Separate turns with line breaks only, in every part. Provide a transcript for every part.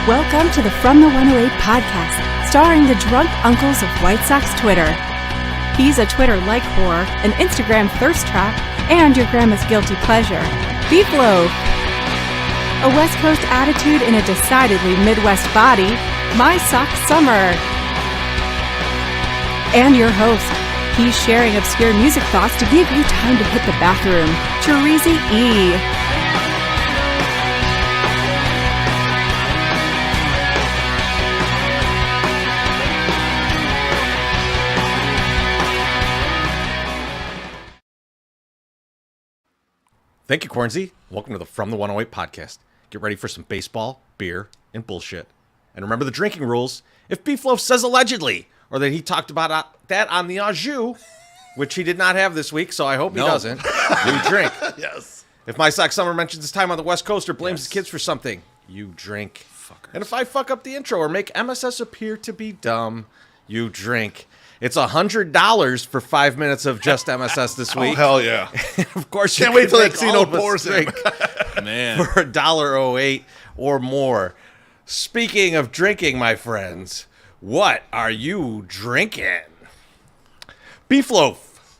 Welcome to the From the 108 podcast, starring the drunk uncles of White Sox Twitter. He's a Twitter-like whore, an Instagram thirst trap, and your grandma's guilty pleasure, Beef Loaf. A West Coast attitude in a decidedly Midwest body, My Sock Summer. And your host, he's sharing obscure music thoughts to give you time to hit the bathroom, Terezi E.
Thank you, Cornsey. Welcome to the From the 108 podcast. Get ready for some baseball, beer, and bullshit. And remember the drinking rules. If Beef Loaf says allegedly, or that he talked about that on the au jus, which he did not have this week, so I hope he doesn't, you drink.
Yes.
If My Sock Summer mentions his time on the West Coast or blames his kids for something, you drink.
Fuckers.
And if I fuck up the intro or make MSS appear to be dumb, you drink. It's $100 for 5 minutes of just MSS this week.
Oh, hell yeah.
Of course, you
Can't wait till
make
that casino
all of us
pours in.
drink
Man.
for $1.08 or more. Speaking of drinking, my friends, what are you drinking? Beef Loaf.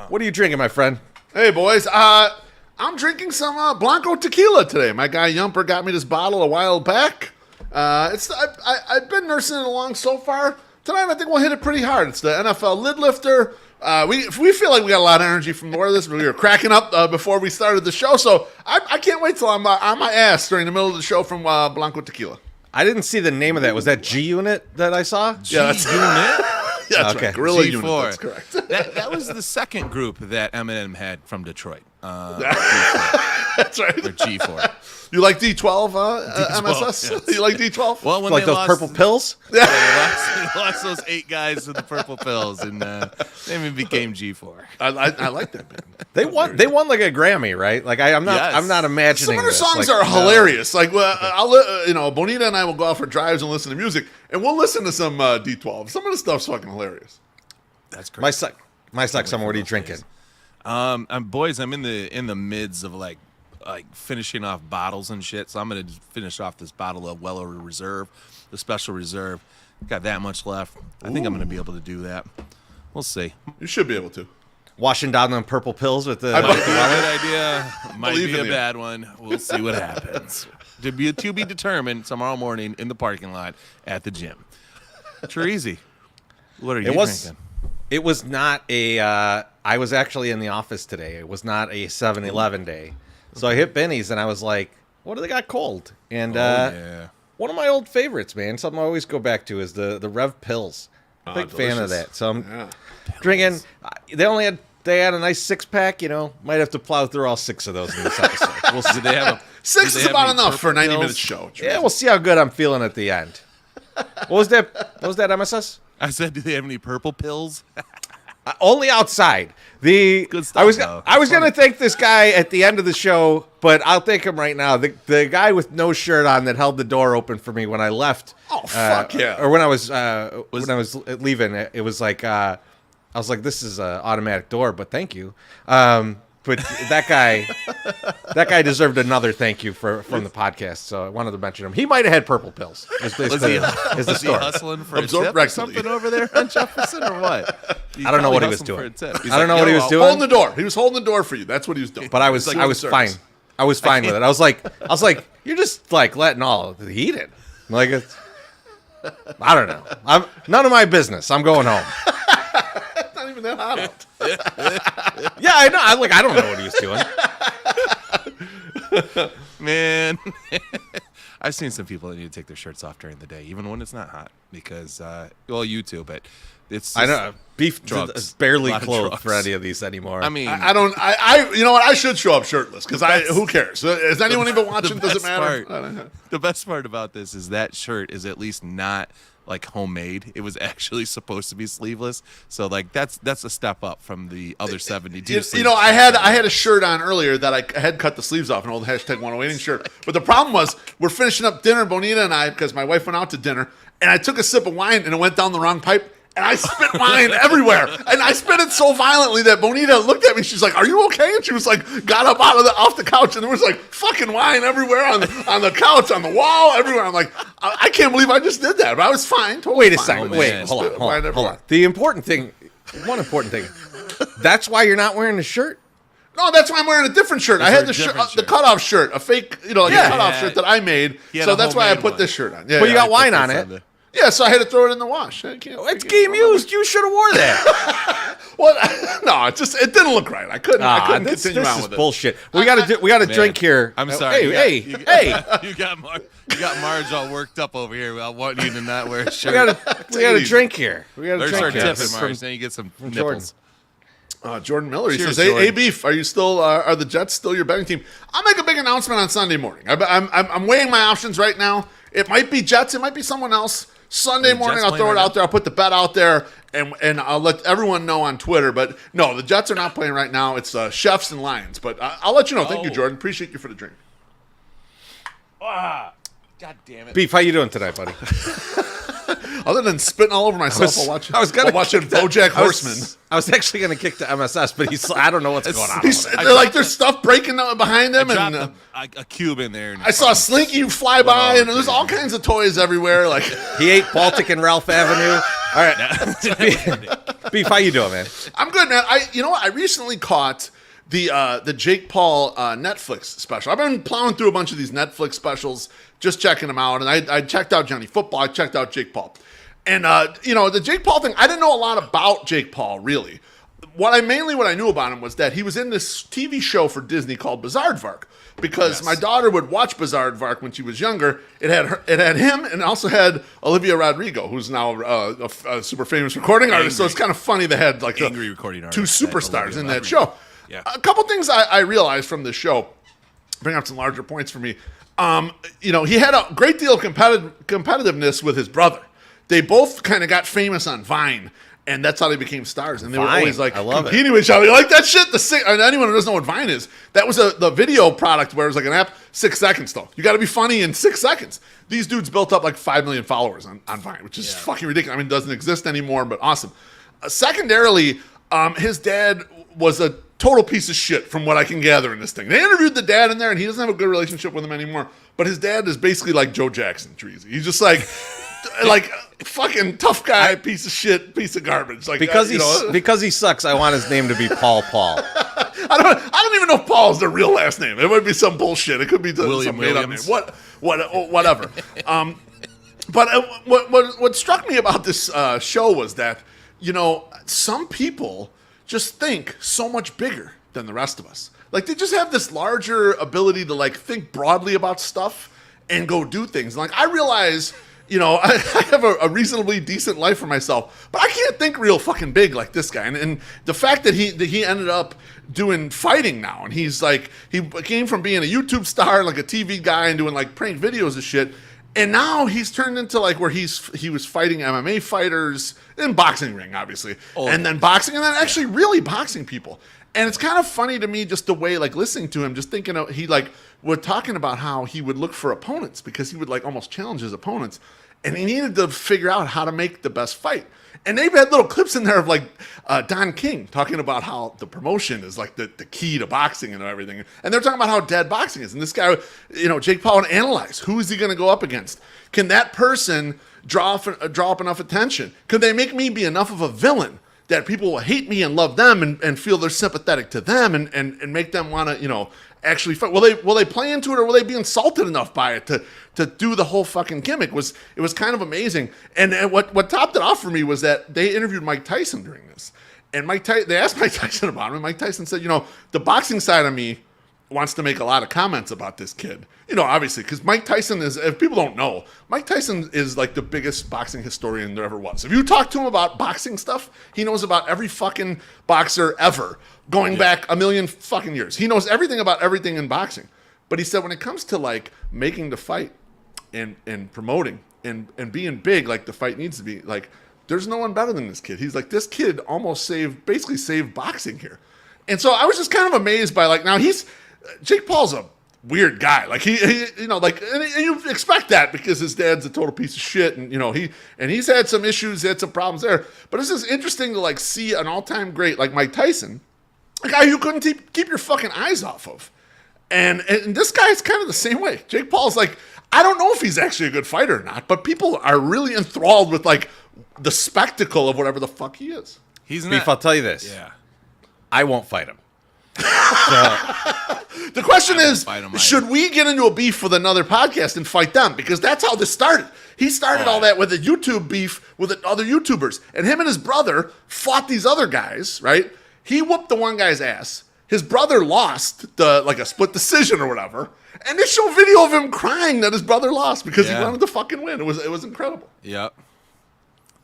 What are you drinking, my friend?
Hey, boys. I'm drinking some Blanco tequila today. My guy Yumper got me this bottle a while back. I've been nursing it along so far. Tonight, I think we'll hit it pretty hard. It's the NFL lid lifter. We feel like we got a lot of energy from more of this. We were cracking up before we started the show, so I can't wait till I'm on my ass during the middle of the show from Blanco Tequila.
I didn't see the name of that. Was that G Unit that I saw?
Yeah, that's
G-Unit?
Yeah, that's
Okay.
right. Gorilla
G4.
Unit. That's correct.
That was the second group that Eminem had from Detroit.
That's right.
Or G4.
You like D12 MSS?
yes.
You like D12?
Well, when
Like
they
those
lost,
purple pills?
they lost those 8 guys with the purple pills, and they became G4.
I like that band.
They won like a Grammy, right? Like I'm
Yes.
not imagining.
Some of their
this.
songs
Like,
are hilarious. Like, Bonita and I will go out for drives and listen to music, and we'll listen to some D12. Some of the stuff's fucking hilarious.
That's
My
crazy.
sock summer. What are you drinking?
I'm in the midst of like finishing off bottles and shit. So I'm gonna finish off this bottle of Weller Reserve, the Special Reserve. Got that much left. I think I'm gonna be able to do that. We'll see.
You should be able to.
Washing down them purple pills with the.
Might be a good idea. Might
Believe
be a
in you.
bad one. We'll see what happens. To be determined tomorrow morning in the parking lot at the gym. Terezi, what are you drinking?
It was not a. I was actually in the office today. It was not a 7-Eleven day, so I hit Benny's and I was like, "What do they got cold?" And
Yeah.
one of my old favorites, man, something I always go back to is the Rev Pills. Big fan of
delicious.
that. So I'm
Yeah.
drinking. They had a nice 6-pack. Might have to plow through all 6 of those in this episode. We'll see.
Did they have a,
Six
did
is
they have
about
any
enough for a
purple
90-minute
pills?
show.
Yeah, we'll see how good I'm feeling at the end. What was that MSS?
I said, do they have any purple pills?
Only outside.
Good stuff, though.
I was going to thank this guy at the end of the show, but I'll thank him right now. The guy with no shirt on that held the door open for me when I left.
Oh, fuck yeah.
Or when I was leaving, it was like I was like, this is an automatic door, but thank you. But that guy deserved another thank you from the podcast. So I wanted to mention him. He might have had purple pills. Is the
Was he
story.
hustling for
Absorbed
a tip or
rectally.
something over there on Jefferson or what?
I don't know what he was doing. I don't know what he was doing.
Holding the door. He was holding the door for you. That's what he was doing.
But I was
It's like
I was
service.
fine. I was fine with it. I was like, you're just like letting all the heat in. Like it's, I don't know. I'm none of my business. I'm going home.
It's not even that hot out.
Yeah, I know. I don't know what he was doing.
Man, I've seen some people that need to take their shirts off during the day, even when it's not hot, because you too, but it's.
I know beef
drugs.
is barely
A lot of
clothed
drugs.
for any of these anymore.
I mean,
I don't. You know what? I should show up shirtless because who cares? Is anyone even watching? Does it matter?
The best part about this is that shirt is at least not like homemade. It was actually supposed to be sleeveless, so like that's a step up from the other 72.
I had a shirt on earlier that I had cut the sleeves off, an old hashtag 108 shirt. But the problem was we're finishing up dinner, Bonita and I, because my wife went out to dinner, and I took a sip of wine and it went down the wrong pipe. And I spit wine everywhere. And I spit it so violently that Bonita looked at me. She's like, "Are you okay?" And she was like, got up off the couch, and there was like fucking wine everywhere on the couch, on the wall, everywhere. I'm like, I can't believe I just did that, but I was fine. Totally
Wait a
fine.
second.
Oh,
Wait,
man.
hold on. The important thing, one important thing. That's why you're not wearing the shirt?
No, that's why I'm wearing a different shirt. I had the cutoff shirt, a fake, a cutoff shirt that I made. So that's why I put this shirt on. Yeah,
but you got wine on it.
Yeah, so I had to throw it in the wash.
It's game used. You should have wore that.
Well, no, it didn't look right. I couldn't continue on
this
with
is bullshit. We got to drink here.
I'm sorry.
Hey.
You got Marge all worked up over here about wanting you to not wear a shirt.
We got to drink here. We got to
There's our
drink
tip, Marge. Then you get some
from
nipples.
Jordan Miller. He
Cheers,
says, "Hey,
Jordan.
Beef, are you still? Are the Jets still your betting team?" I'll make a big announcement on Sunday morning. I'm weighing my options right now. It might be Jets. It might be someone else. Sunday morning,
Jets
I'll throw it
playing
out
right
there. I'll put the bet out there, and I'll let everyone know on Twitter. But no, the Jets are not playing right now. It's Chefs and Lions. But I'll let you know. Thank you, Jordan. Appreciate you for the drink.
God damn it.
Beef, how you doing today, buddy?
Other than spitting all over myself while watching BoJack Horseman.
I was actually going to kick the MSS, but I don't know what's going on.
There's stuff breaking behind him, and
a cube in there.
I saw Slinky fly by, and there's all kinds of toys everywhere. Like
he ate Baltic and Ralph Avenue. All right, Beef, how you doing, man?
I'm good, man. You know what? I recently caught the Jake Paul Netflix special. I've been plowing through a bunch of these Netflix specials, just checking them out, and I checked out Johnny Football. I checked out Jake Paul. And, the Jake Paul thing, I didn't know a lot about Jake Paul, really. What I knew about him was that he was in this TV show for Disney called Bizaardvark, because my daughter would watch Bizaardvark when she was younger. It had him, and it also had Olivia Rodrigo, who's now a super famous recording artist. So it's kind of funny they had like
angry recording
two
artist,
superstars in that show.
Yeah.
A couple things I realized from this show, bring up some larger points for me. He had a great deal of competitiveness with his brother. They both kind of got famous on Vine, and that's how they became stars. And they were always like competing with each other. You like that shit? Anyone who doesn't know what Vine is, that was the video product where it was like an app, 6 seconds though. You got to be funny in 6 seconds. These dudes built up like 5 million followers on Vine, which is fucking ridiculous. I mean, it doesn't exist anymore, but awesome. Secondarily, his dad was a total piece of shit from what I can gather in this thing. They interviewed the dad in there, and he doesn't have a good relationship with him anymore. But his dad is basically like Joe Jackson, Treasy. He's just like fucking tough guy, piece of shit, piece of garbage. Like
because he sucks, I want his name to be Paul.
I don't even know if Paul is their real last name. It might be some bullshit. It could be some made up name. Whatever. But what struck me about this show was that some people just think so much bigger than the rest of us. Like they just have this larger ability to like think broadly about stuff and go do things. Like I realize, I have a reasonably decent life for myself, but I can't think real fucking big like this guy. And the fact that he ended up doing fighting now, and he's like, he came from being a YouTube star, like a TV guy, and doing like prank videos and shit. And now he's turned into like where he was fighting MMA fighters in boxing ring, obviously, and then boxing, and then actually really boxing people. And it's kind of funny to me just the way, like, listening to him, just thinking he, like, was talking about how he would look for opponents because he would, like, almost challenge his opponents. And he needed to figure out how to make the best fight. And they've had little clips in there of, like, Don King talking about how the promotion is, like, the key to boxing and everything. And they're talking about how dead boxing is. And this guy, Jake Paul, would analyze, who is he going to go up against? Can that person draw up enough attention? Could they make me be enough of a villain that people will hate me and love them and feel they're sympathetic to them and make them want to, actually fight? Will they play into it, or will they be insulted enough by it to do the whole fucking gimmick? It was kind of amazing. And what topped it off for me was that they interviewed Mike Tyson during this. And they asked Mike Tyson about him, and Mike Tyson said, the boxing side of me wants to make a lot of comments about this kid. Obviously, because Mike Tyson is, if people don't know, Mike Tyson is like the biggest boxing historian there ever was. If you talk to him about boxing stuff, he knows about every fucking boxer ever, going back a million fucking years. He knows everything about everything in boxing. But he said when it comes to like making the fight and promoting and being big like the fight needs to be, like there's no one better than this kid. He's like, this kid almost basically saved boxing here. And so I was just kind of amazed by like, now Jake Paul's a weird guy. Like and you expect that because his dad's a total piece of shit, and he's had some issues, he had some problems there. But it's just interesting to like see an all-time great like Mike Tyson, a guy you couldn't keep your fucking eyes off of. And this guy's kind of the same way. Jake Paul's like, I don't know if he's actually a good fighter or not, but people are really enthralled with like the spectacle of whatever the fuck he is.
He's
Beef, I'll tell you this.
Yeah.
I won't fight him.
The question is,
fight him
should we get into a beef with another podcast and fight them? Because that's how this started. He started all that with a YouTube beef with other YouTubers. And him and his brother fought these other guys, right? He whooped the one guy's ass. His brother lost like a split decision or whatever. And they show video of him crying that his brother lost because he wanted to fucking win. It was incredible.
Yep.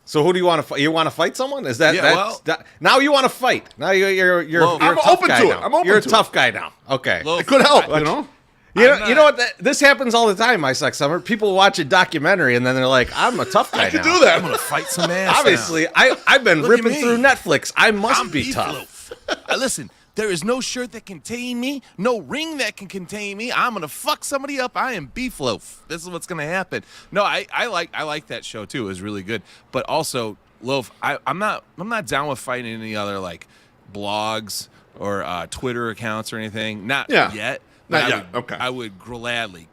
So who do you want to fight? You want to fight someone? Is that,
Yeah,
now you want to fight? Now you're
I'm
a tough
open
guy
to it.
now.
I'm open
You're a
to
tough guy now. Okay.
Loaf,
It could help, you know?
You know what? This happens all the time, My Suck Summer. People watch a documentary and then they're like, I'm a tough guy
I could
now.
do that.
I'm gonna fight some ass.
Obviously,
now.
I've been
Look at
ripping
me.
through Netflix. I must
I'm
be
beef
tough.
loaf. Listen, there is no shirt that can contain me, no ring that can contain me. I'm gonna fuck somebody up. I am beef loaf. This is what's gonna happen. No, I like that show too. It was really good. But also, Loaf, I'm not down with fighting any other like blogs or Twitter accounts or anything. Not yet.
Not yet. Okay.
I would gladly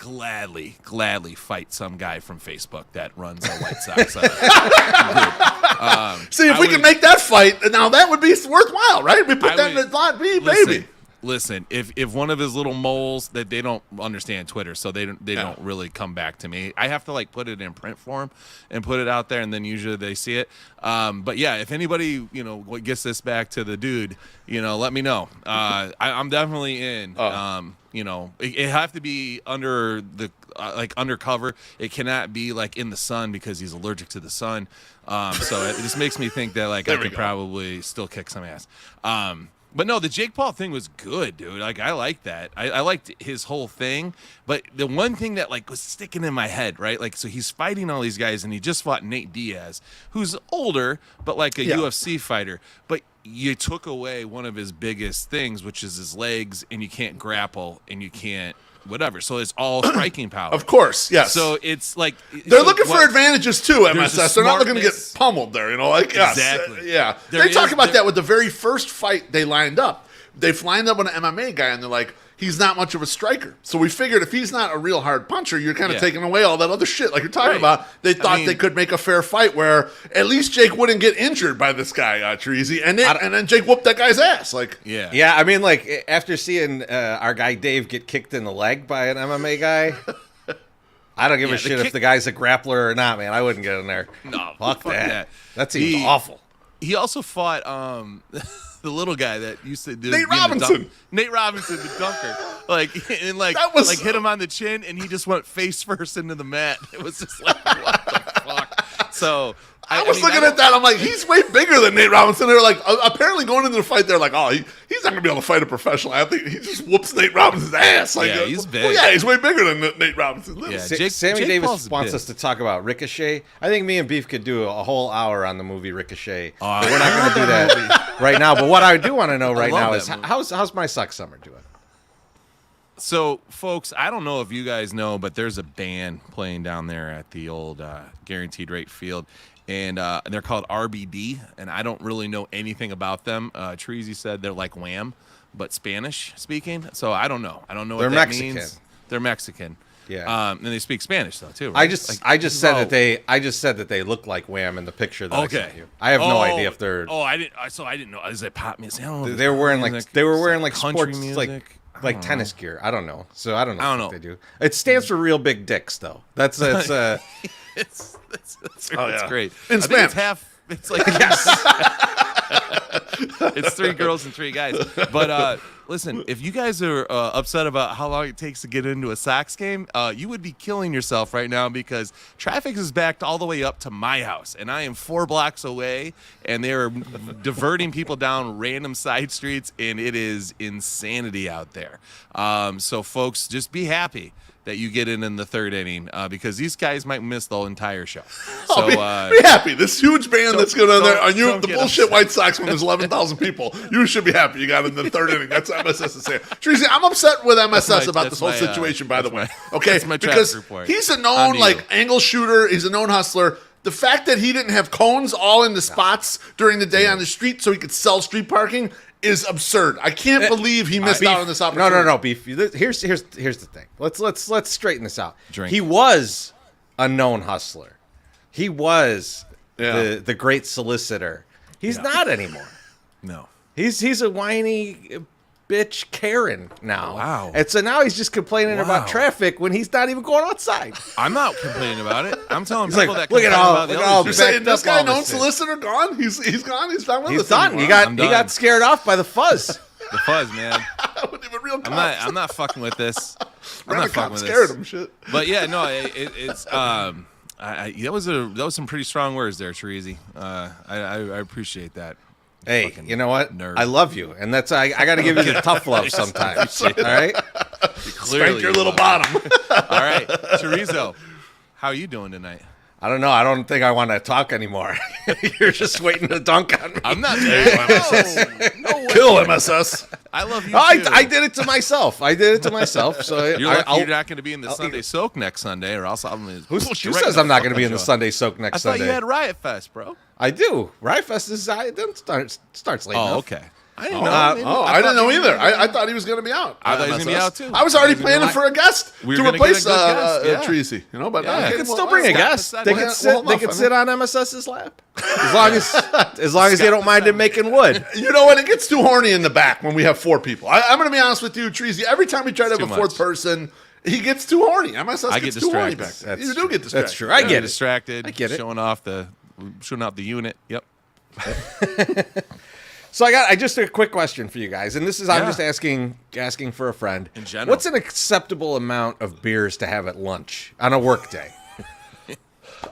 fight some guy from Facebook that runs a White Sox group.
See, if we can make that fight, now that would be worthwhile, right? We put that in the lot B, baby.
Listen, if one of his little moles that they don't understand Twitter, so they don't really come back to me. I have to like put it in print form and put it out there, and then usually they see it. But yeah, if anybody gets this back to the dude, let me know. I'm definitely in. It have to be under the undercover. It cannot be like in the sun because he's allergic to the sun. So it just makes me think that like I could probably still kick some ass. But no, the Jake Paul thing was good, dude. Like I liked that. I liked his whole thing. But the one thing that like was sticking in my head, right? Like so he's fighting all these guys and he just fought Nate Diaz, who's older, but like a UFC fighter. But you took away one of his biggest things, which is his legs, and you can't grapple and you can't whatever. So it's all striking power.
Of course, yes.
So it's like
they're looking for advantages too, MSS. They're not looking to get
smartness.
pummeled there, Like yes,
Exactly.
yeah.
There
They talk
is-
about
there-
that with the very first fight they lined up. They've lined up with an MMA guy, and they're like, he's not much of a striker. So we figured if he's not a real hard puncher, you're kind of taking away all that other shit like you're talking about. They thought they could make a fair fight where at least Jake wouldn't get injured by this guy, Treasy, and then Jake whooped that guy's ass. Like,
Yeah, I mean, like, after seeing our guy Dave get kicked in the leg by an MMA guy, I don't give a shit if the guy's a grappler or not, man. I wouldn't get in there.
No,
fuck that.
that.
That seems awful.
He also fought the little guy that used to do
Nate Robinson.
Nate Robinson, the dunker. And
That was
hit him on the chin, and he just went face first into the mat. It was just like, what the fuck? So
I was looking at that. I'm like, he's way bigger than Nate Robinson. They're like, apparently going into the fight, they're like, oh, he's not going to be able to fight a professional athlete. He just whoops Nate Robinson's ass. Like,
he's big.
Well, yeah, he's way bigger than Nate Robinson.
Yeah,
Sammy
Jake
Davis
Paul's
wants
big.
us to talk about Ricochet. I think me and Beef could do a whole hour on the movie Ricochet.
Oh,
But we're not going to do that right now. But what I do want to know right
love
now
that
is
movie.
how's my Suck Summer doing?
So, folks, I don't know if you guys know, but there's a band playing down there at the old Guaranteed Rate Field, and they're called RBD, and I don't really know anything about them. Treasy said they're like Wham, but Spanish speaking. So I don't know. I don't know what
They're
that
Mexican.
means. They're Mexican.
Yeah.
And they speak Spanish though too. Right?
I just said that they look like Wham in the picture that I sent you. I have no idea if they're.
Oh, I didn't know. Is it pop music? I don't know if
They were wearing like
music.
they were wearing
Is
like
it country
sports
music?
like tennis gear. I don't know. So I don't know
I don't
what
know.
they do. It stands for real big dicks though. That's
It's
yeah.
great.
In
I think
Spanish.
it's half. It's like it's 3 girls and 3 guys. But listen, if you guys are upset about how long it takes to get into a Sox game, you would be killing yourself right now because traffic is backed all the way up to my house, and I am 4 blocks away, and they are diverting people down random side streets, and it is insanity out there. So, folks, just be happy that you get in the 3rd inning because these guys might miss the whole entire show. So
be happy. This huge band that's going on there on you,
don't
the
get
bullshit
upset.
White Sox when there's 11,000 people. You should be happy you got in the 3rd inning. That's what MSS is saying. Tracy, I'm upset with MSS about this whole situation, by the way. Okay,
that's my traffic
because
report.
he's a
On
known
to
like
you.
angle shooter. He's a known hustler. The fact that he didn't have cones all in the spots during the day on the street so he could sell street parking is absurd. I can't believe he missed out on this opportunity.
No, Beef. Here's the thing. Let's straighten this out.
Drink.
He was a known hustler. He was
Yeah.
the great solicitor. He's not anymore.
No.
He's a whiny bitch Karen now.
Wow.
And so now he's just complaining about
Wow.
traffic when he's not even going outside.
I'm not complaining about it. I'm telling
He's
people
like,
that
look at
complain
all-
about the
look at
other
all
You're
shit.
back-
saying this
up
guy,
all
known
this shit.
solicitor, gone? He's gone? He's not with
He's
us
done.
anymore.
He got scared off by the fuzz.
The fuzz, man.
I wasn't even real
I'm not fucking with this. I'm
Rent
not
a
fucking
cop
with
scared
this.
him, shit.
But yeah, no, it's that was some pretty strong words there, Teresi. I appreciate that.
Hey,
Fucking
you know what?
nerd.
I love you, and that's I got to give you the tough love sometimes. All right.
Spank your little bottom.
All right, Chorizo, how are you doing tonight?
I don't know. I don't think I want to talk anymore. You're just waiting to dunk on me.
I'm not there. No way.
Kill MSS.
I love you.
I,
too.
I did it to myself. So
You're
I,
lucky you're not going to be in the Sunday soak next Sunday, or else I'm going to.
Who says I'm not going to be in the Sunday soak
I
next
thought
Sunday?
you had Riot Fest, bro.
I do. Riot Fest is starts late
Oh,
enough.
okay. I didn't know.
I didn't know either. I thought he was going to be out.
I thought he was gonna be
MSS.
out, too.
I was already planning for a guest
We
to
were gonna
replace
get a good guest, yeah.
Treasy. You know, but
Yeah.
okay,
They could
well,
still bring a
Scott
guest.
decided-
They
Well,
could
yeah,
sit.
well,
They
enough,
could
I
sit on MSS's lap, as long as they don't mind him making wood.
You know what? It gets too horny in the back when we have four people. I'm going to be honest with you, Treasy. Every time we try to have
It's
a
too
fourth
much.
person, he gets too horny. MSS
I
gets
get
too horny
distracted.
back there. You
That's
do
true.
get distracted.
That's true. I get it.
Distracted.
I get it.
Showing out the unit. Yep.
So I just a quick question for you guys, and this is I'm
Yeah.
just asking for a friend.
In general.
What's an acceptable amount of beers to have at lunch on a work day?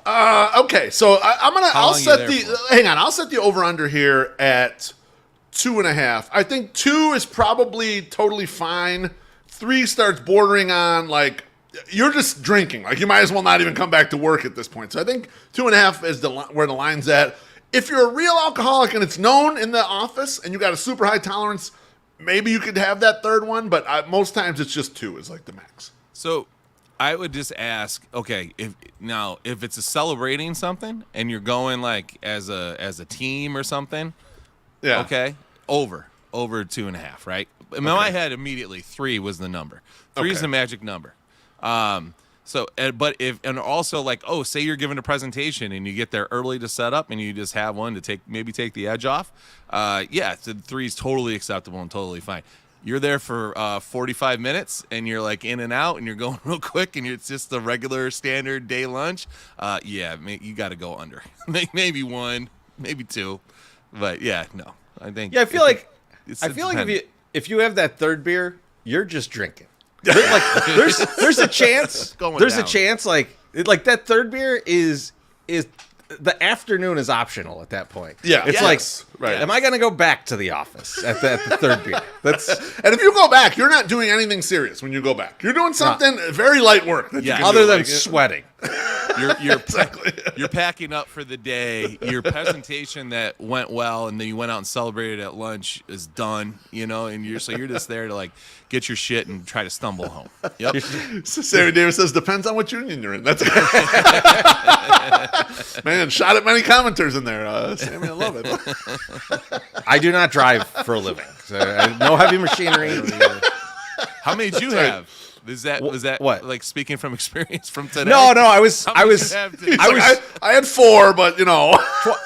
Okay, so I'll
long you
set
there
the
for?
hang on. I'll set the over under here at 2.5. I think 2 is probably totally fine. 3 starts bordering on like you're just drinking. Like you might as well not even come back to work at this point. So I think 2.5 is where the line's at. If you're a real alcoholic and it's known in the office and you got a super high tolerance, maybe you could have that third one. But most times it's just 2 is like the max.
So I would just ask, okay, if it's a celebrating something and you're going like as a team or something,
Yeah.
okay, over 2.5, right? In my head, immediately 3 was the number. 3 is
Okay.
the magic number. But also like, oh, say you're giving a presentation and you get there early to set up and you just have one to take the edge off. Yeah, so 3 is totally acceptable and totally fine. You're there for 45 minutes and you're like in and out and you're going real quick and it's just the regular standard day lunch. Yeah, you got to go under. Maybe 1, maybe 2, but yeah, no. I think.
Yeah, I feel like
dependent.
if you have that third beer, you're just drinking. There's a chance.
Going
There's a
down.
chance like that third beer is the afternoon is optional at that point.
Yeah.
It's
Yes.
like,
Right.
am I gonna go back to the office at the third beer? That's
And if you go back, you're not doing anything serious when you go back. You're doing something very light work. That
Yeah.
you can
other
do,
than
like,
sweating.
You're packing up for the day. Your presentation that went well, and then you went out and celebrated at lunch is done. And you're just there to like get your shit and try to stumble home. Yep.
So Sammy Davis says, depends on what union you're in. That's man, shot at many commenters in there. Sammy, I love it.
I do not drive for a living. So no heavy machinery.
How many did you have? Was that
What?
like speaking from experience from today?
No, I was
How
I
many
was
did you have to-
He's
I
like,
was
I had 4, but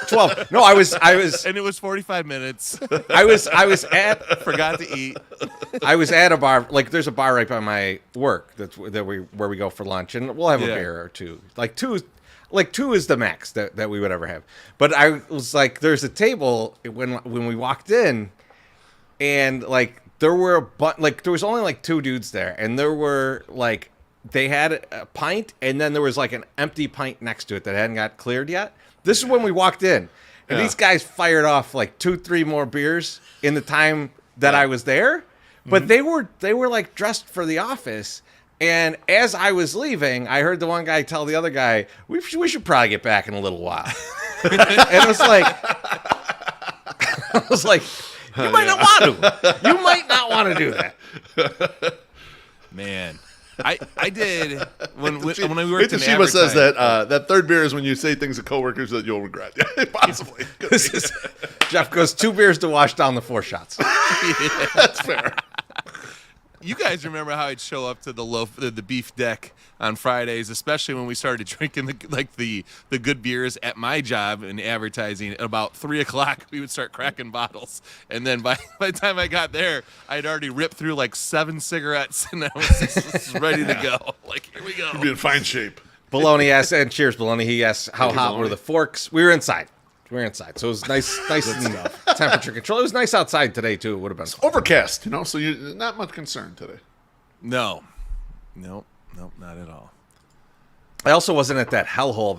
12. No, I was
and it was 45 minutes.
I was at
Forgot to eat.
I was at a bar. Like, there's a bar right by my work where we go for lunch, and we'll have a
Yeah.
beer or two. Like two is the max that we would ever have. But I was like, there's a table when we walked in, and like there were there was only like 2 dudes there, and there were like they had a pint, and then there was like an empty pint next to it that hadn't got cleared yet. This is when we walked in, and
Yeah.
these guys fired off like 2-3 more beers in the time that I was there. But they were like dressed for the office, and as I was leaving, I heard the one guy tell the other guy, "We should probably get back in a little while." And it was like, you might not want to. You might not want to do that.
Man, I did when we
Wait
worked
till
in
Sheba says that
advertising.
that third beer is when you say things to coworkers that you'll regret. Yeah, possibly.
Jeff goes 2 beers to wash down the 4 shots.
That's fair.
You guys remember how I'd show up to the beef deck on Fridays, especially when we started drinking the good beers at my job in advertising. At about 3:00, we would start cracking bottles, and then by the time I got there, I'd already ripped through like 7 cigarettes, and I was just ready to go. Like, here we go.
You'd be in fine shape.
Baloney asks, and cheers, Baloney. He asks, how hot
Baloney.
were the forks? We were inside. So it was nice and temperature control. It was nice outside today, too. It would have been fun.
Overcast, so you're not much concern today.
No, nope, not at all.
I also wasn't at that hellhole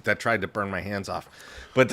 that tried to burn my hands off. But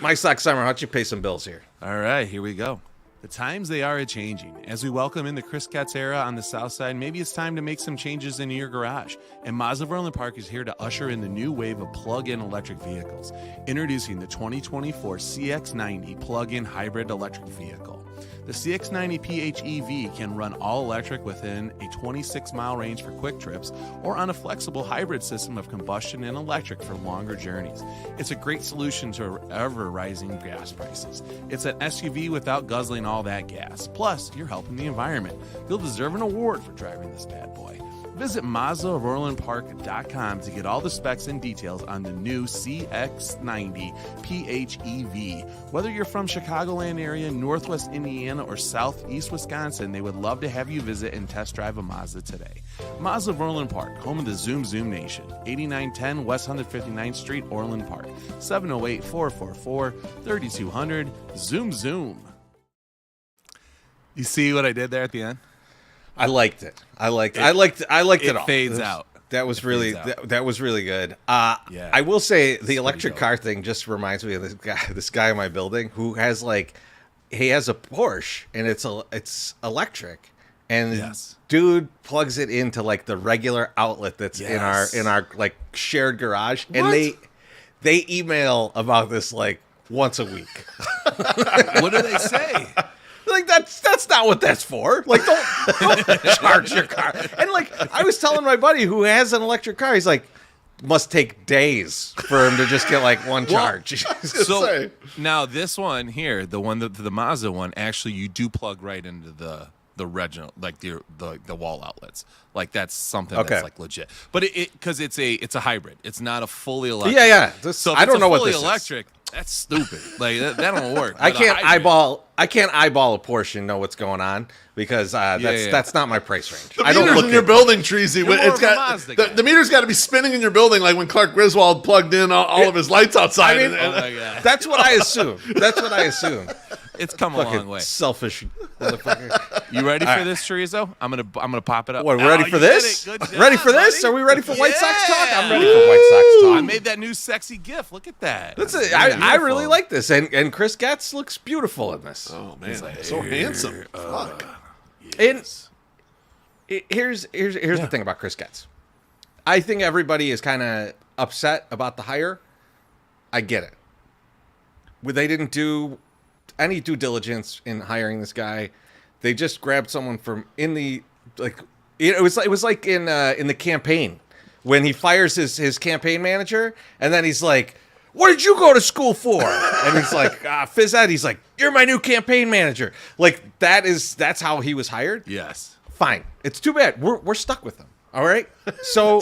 my sock summer, how'd you pay some bills here?
All right, here we go. The times they are a-changing. As we welcome in the Chris Getz era on the south side, maybe it's time to make some changes into your garage. And Mazda of Orland Park is here to usher in the new wave of plug-in electric vehicles. Introducing the 2024 CX-90 plug-in hybrid electric vehicle. The CX-90 PHEV can run all electric within a 26-mile range for quick trips or on a flexible hybrid system of combustion and electric for longer journeys. It's a great solution to ever-rising gas prices. It's an SUV without guzzling all that gas. Plus, you're helping the environment. You'll deserve an award for driving this bad boy. Visit MazdaofOrlandPark.com to get all the specs and details on the new CX-90 PHEV. Whether you're from Chicagoland area, Northwest Indiana, or Southeast Wisconsin, they would love to have you visit and test drive a Mazda today. Mazda of Orland Park, home of the Zoom Nation. 8910 West 159th Street, Orland Park. 708-444-3200. Zoom. You see what I did there at the end?
I liked it. I liked it all.
It fades out.
That was really that was really good.
Yeah.
I will say the electric car thing just reminds me of this guy in my building who has he has a Porsche and it's electric, and
Yes.
dude plugs it into the regular outlet that's
Yes.
in our shared garage, and
What?
they email about this once a week.
What do they say?
That's not what that's for. Don't charge your car. And I was telling my buddy who has an electric car, he's like, must take days for him to just get one charge.
So now this one here, the Mazda one, actually you do plug right into the regional, the wall outlets. That's something
Okay.
that's legit. But because it's a hybrid. It's not a fully electric.
Yeah.
So if
I don't
it's
know
a
what
fully
this is.
electric, that's stupid. That don't work.
I
But a
can't
hybrid-
eyeball a Porsche and know what's going on because that's not my price range.
The
I don't
meters
look
in your
at
building, Treasy,
You're more
it's
of a
got
Mazda guy.
the meter's got to be spinning in your building like when Clark Griswold plugged in all of his lights outside.
I mean,
Oh my god,
That's what I assume.
it's come a long
Fucking
way.
selfish motherfucker.
You ready for this, Chorizo? I'm gonna pop it up.
What, ready for
you did
this?
it. Good job,
Ready for this?
buddy.
Are we ready for White Sox talk?
Yeah.
I'm ready for White Sox talk.
I made that new sexy GIF. Look at that.
That's it.
It's
I
beautiful.
really like this, and Chris Getz looks beautiful in this.
Oh man, so handsome. Fuck.
And here's the thing about Chris Getz. I think everybody is kind of upset about the hire. I get it. They didn't do any due diligence in hiring this guy. They just grabbed someone from in the it was like in the campaign when he fires his campaign manager, and then he's like, "What did you go to school for?" And he's like, "Phys ed." He's like, "You're my new campaign manager." That's how he was hired.
Yes.
Fine. It's too bad. We're stuck with him. All right. So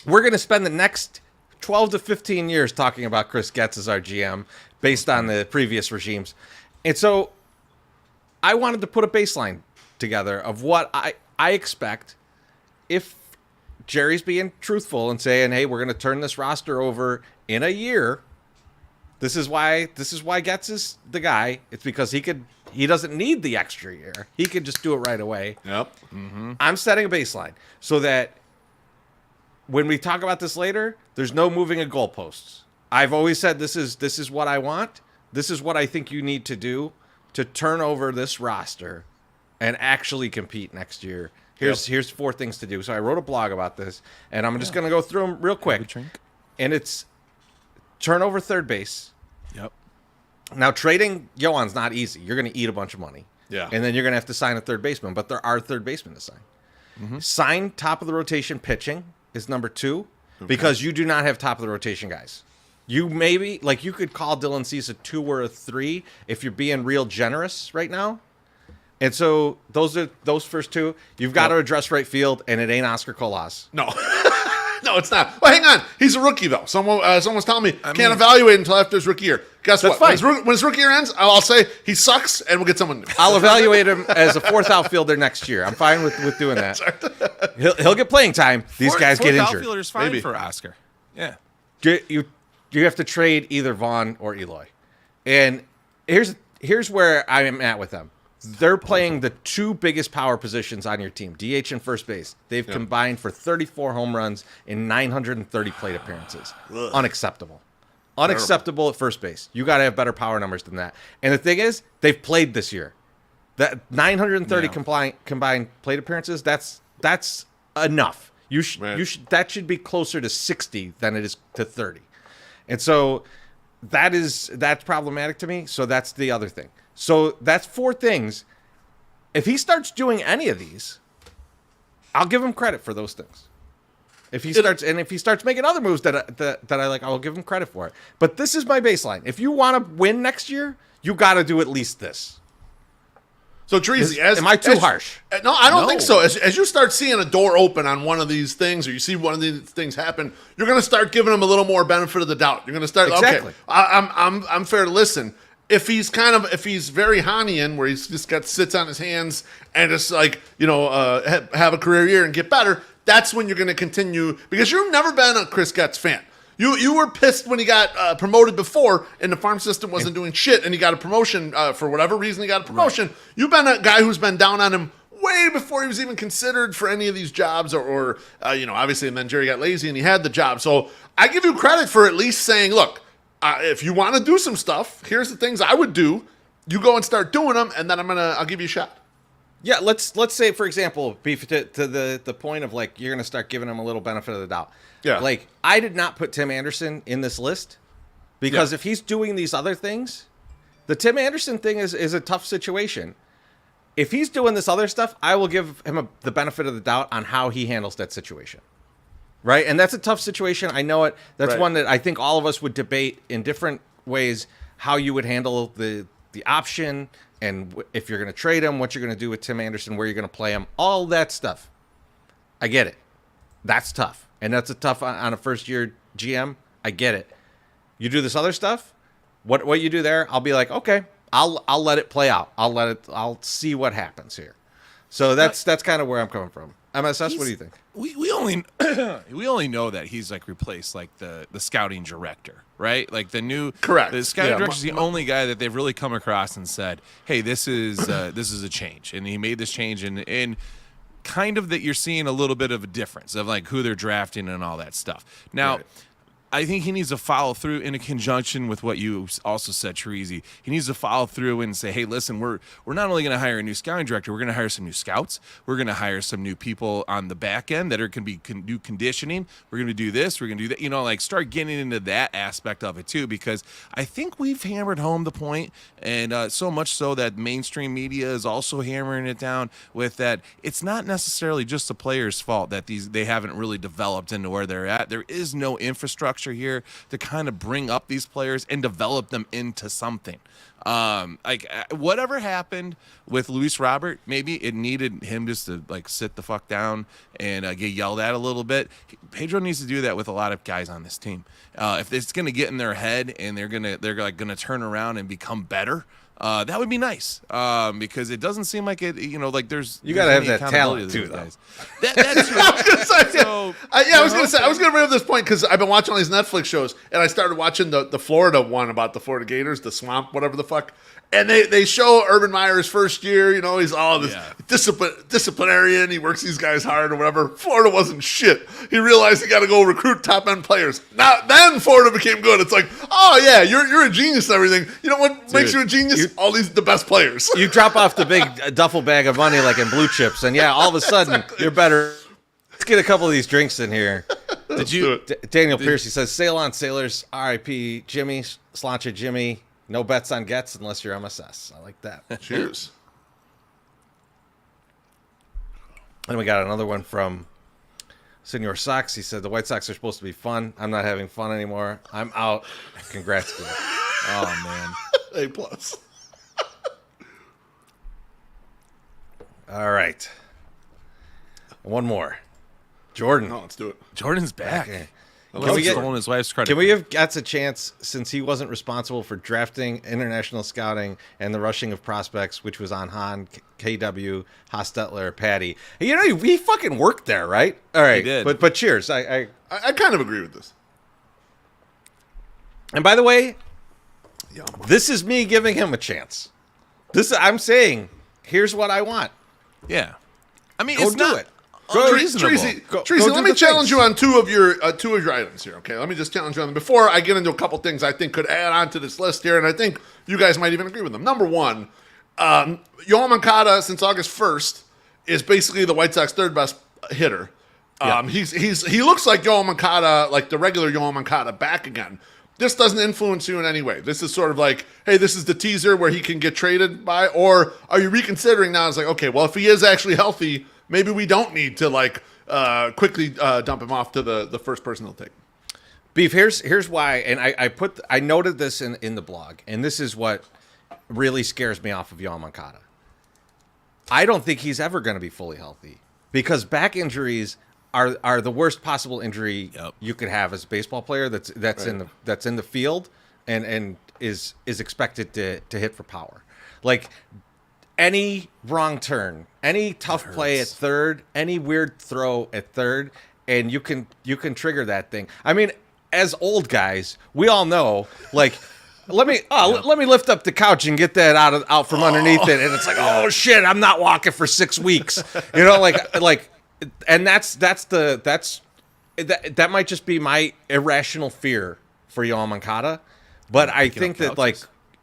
we're gonna spend the next 12 to 15 years talking about Chris Getz as our GM based on the previous regimes. And so I wanted to put a baseline together of what I expect if Jerry's being truthful and saying, "Hey, we're going to turn this roster over in a year." This is why Getz is the guy. It's because he doesn't need the extra year. He could just do it right away.
Yep.
I'm setting a baseline so that when we talk about this later, there's no moving of goalposts. I've always said this is what I want. This is what I think you need to do to turn over this roster and actually compete next year. Here's 4 things to do. So I wrote a blog about this, and I'm just going to go through them real quick. And it's turn over third base.
Yep.
Now, trading Yohan's not easy. You're going to eat a bunch of money.
Yeah.
And then you're going to have to sign a third baseman, but there are third basemen to sign. Sign top of the rotation pitching is number 2 because you do not have top of the rotation guys. You maybe, like, you could call Dylan Cease a 2 or a 3 if you're being real generous right now. And so those first 2, you've got to address right field, and it ain't Oscar Colas.
No. No, it's not. Well, hang on. He's a rookie, though. Someone's telling me can't evaluate until after his rookie year. Guess what?
Fine.
When his rookie year ends, I'll say he sucks, and we'll get someone new.
I'll evaluate him as a 4th outfielder next year. I'm fine with doing that. He'll get playing time. These guys get injured.
Outfielder's fine
Maybe.
for Oscar. Yeah.
You have to trade either Vaughn or Eloy. And here's where I am at with them. They're playing the 2 biggest power positions on your team, DH and first base. They've combined for 34 home runs in 930 plate appearances.
Ugh.
Unacceptable. Unacceptable at first base. You got to have better power numbers than that. And the thing is, they've played this year. That 930 combined plate appearances, that's enough. That should be closer to 60 than it is to 30. And so that's problematic to me. So that's the other thing. So that's 4 things. If he starts doing any of these, I'll give him credit for those things. If he starts making other moves that I like, I'll give him credit for it. But this is my baseline. If you want to win next year, you got to do at least this.
So, Treasy,
am I too harsh?
No, I don't think so. As you start seeing a door open on one of these things, or you see one of these things happen, you're going to start giving him a little more benefit of the doubt. You're going to start,
exactly.
Okay, I'm fair to listen. If he's very Hanian, where he's just sits on his hands and just have a career year and get better, that's when you're going to continue, because you've never been a Chris Getz fan. You were pissed when he got promoted before, and the farm system wasn't doing shit, and he got a promotion for whatever reason. He got a promotion. Right. You've been a guy who's been down on him way before he was even considered for any of these jobs, or obviously, and then Jerry got lazy and he had the job. So I give you credit for at least saying, look. If you want to do some stuff, here's the things I would do. You go and start doing them, and then I'll give you a shot.
Yeah, let's say, for example, to the point of, like, you're gonna start giving him a little benefit of the doubt.
Yeah.
Like, I did not put Tim Anderson in this list because if he's doing these other things, the Tim Anderson thing is a tough situation. If he's doing this other stuff, I will give him the benefit of the doubt on how he handles that situation. Right? And that's a tough situation. I know it. That's one that I think all of us would debate in different ways, how you would handle the option, and if you're going to trade him, what you're going to do with Tim Anderson, where you're going to play him, all that stuff. I get it. That's tough. And that's a tough on a first-year GM. I get it. You do this other stuff, what you do there, I'll be like, okay, I'll let it play out. I'll see what happens here. So that's kind of where I'm coming from. MSS, what do you think?
We only know that he's like replaced like the scouting director, right? Like the scouting director is the only guy that they've really come across and said, hey, this is a change, and he made this change, and kind of that you're seeing a little bit of a difference of like who they're drafting and all that stuff. Now. Right. I think he needs to follow through in a conjunction with what you also said, Treasy. He needs to follow through and say, hey, listen, we're not only going to hire a new scouting director, we're going to hire some new scouts. We're going to hire some new people on the back end that can do conditioning. We're going to do this. We're going to do that. Like start getting into that aspect of it too, because I think we've hammered home the point, and so much so that mainstream media is also hammering it down with that. It's not necessarily just the players' fault that they haven't really developed into where they're at. There is no infrastructure here to kind of bring up these players and develop them into something. Whatever happened with Luis Robert, maybe it needed him just to like sit the fuck down and get yelled at a little bit. Pedro needs to do that with a lot of guys on this team. If it's going to get in their head and they're gonna turn around and become better, that would be nice, because it doesn't seem like it. Like there's
got to have that talent too, though.
That's true.
I was gonna bring up this point because I've been watching all these Netflix shows, and I started watching the Florida one about the Florida Gators, the swamp, whatever the fuck. And they show Urban Meyer's first year, he's all this disciplinarian. He works these guys hard or whatever. Florida wasn't shit. He realized he got to go recruit top end players. Then Florida became good. It's like, oh yeah, you're a genius and everything. You know what makes you a genius? The best players.
You drop off the big duffel bag of money like in Blue Chips, and all of a sudden you're better. Let's get a couple of these drinks in here. Daniel Piercy says, "Sail on, sailors. R.I.P. Jimmy, Slancha Jimmy. No bets on Getz unless you're MSS." I like that.
Cheers.
And we got another one from Senor Sox. He said, the White Sox are supposed to be fun. I'm not having fun anymore. I'm out. Congrats, kid.
Oh, man.
A plus.
All right. One more. Jordan.
No, let's do it.
Jordan's back.
Okay.
Can we get-
stolen his wife's credit?
Can we give Getz a chance, since he wasn't responsible for drafting, international scouting, and the rushing of prospects, which was on Han, KW, Hostetler, Patty? You know, he fucking worked there, right? All right.
He did.
But cheers. I
kind of agree with this.
And by the way,
Yeah.
this is me giving him a chance. I'm saying, here's what I want.
Yeah. I mean,
Go
it's
do
not
it.
unreasonable.
Tracy,
go
let
do
me
the
challenge
things.
you on two of your items here. Okay, let me just challenge you on them before I get into a couple things I think could add on to this list here, and I think you guys might even agree with them. Number one, Yoel Moncada since August 1st is basically the White Sox third best hitter. He looks like Yoel Moncada, like the regular Yoel Moncada, back again. This doesn't influence you in any way. This is sort of like, hey, this is the teaser where he can get traded by, or are you reconsidering now? It's like, okay, well, if he is actually healthy, maybe we don't need to quickly dump him off to the first person he'll take.
Beef, here's why, and I noted this in the blog, and this is what really scares me off of Yoel Moncada. I don't think he's ever going to be fully healthy because back injuries are the worst possible injury you could have as a baseball player that's in the field and is expected to hit for power. Like any wrong turn, any tough play at third, any weird throw at third, and you can trigger that thing. I mean, as old guys, we all know, like, let me lift up the couch and get that out from underneath it, and it's like, oh shit, I'm not walking for 6 weeks. You know, like, and that might just be my irrational fear for Yoel Moncada, but I think that like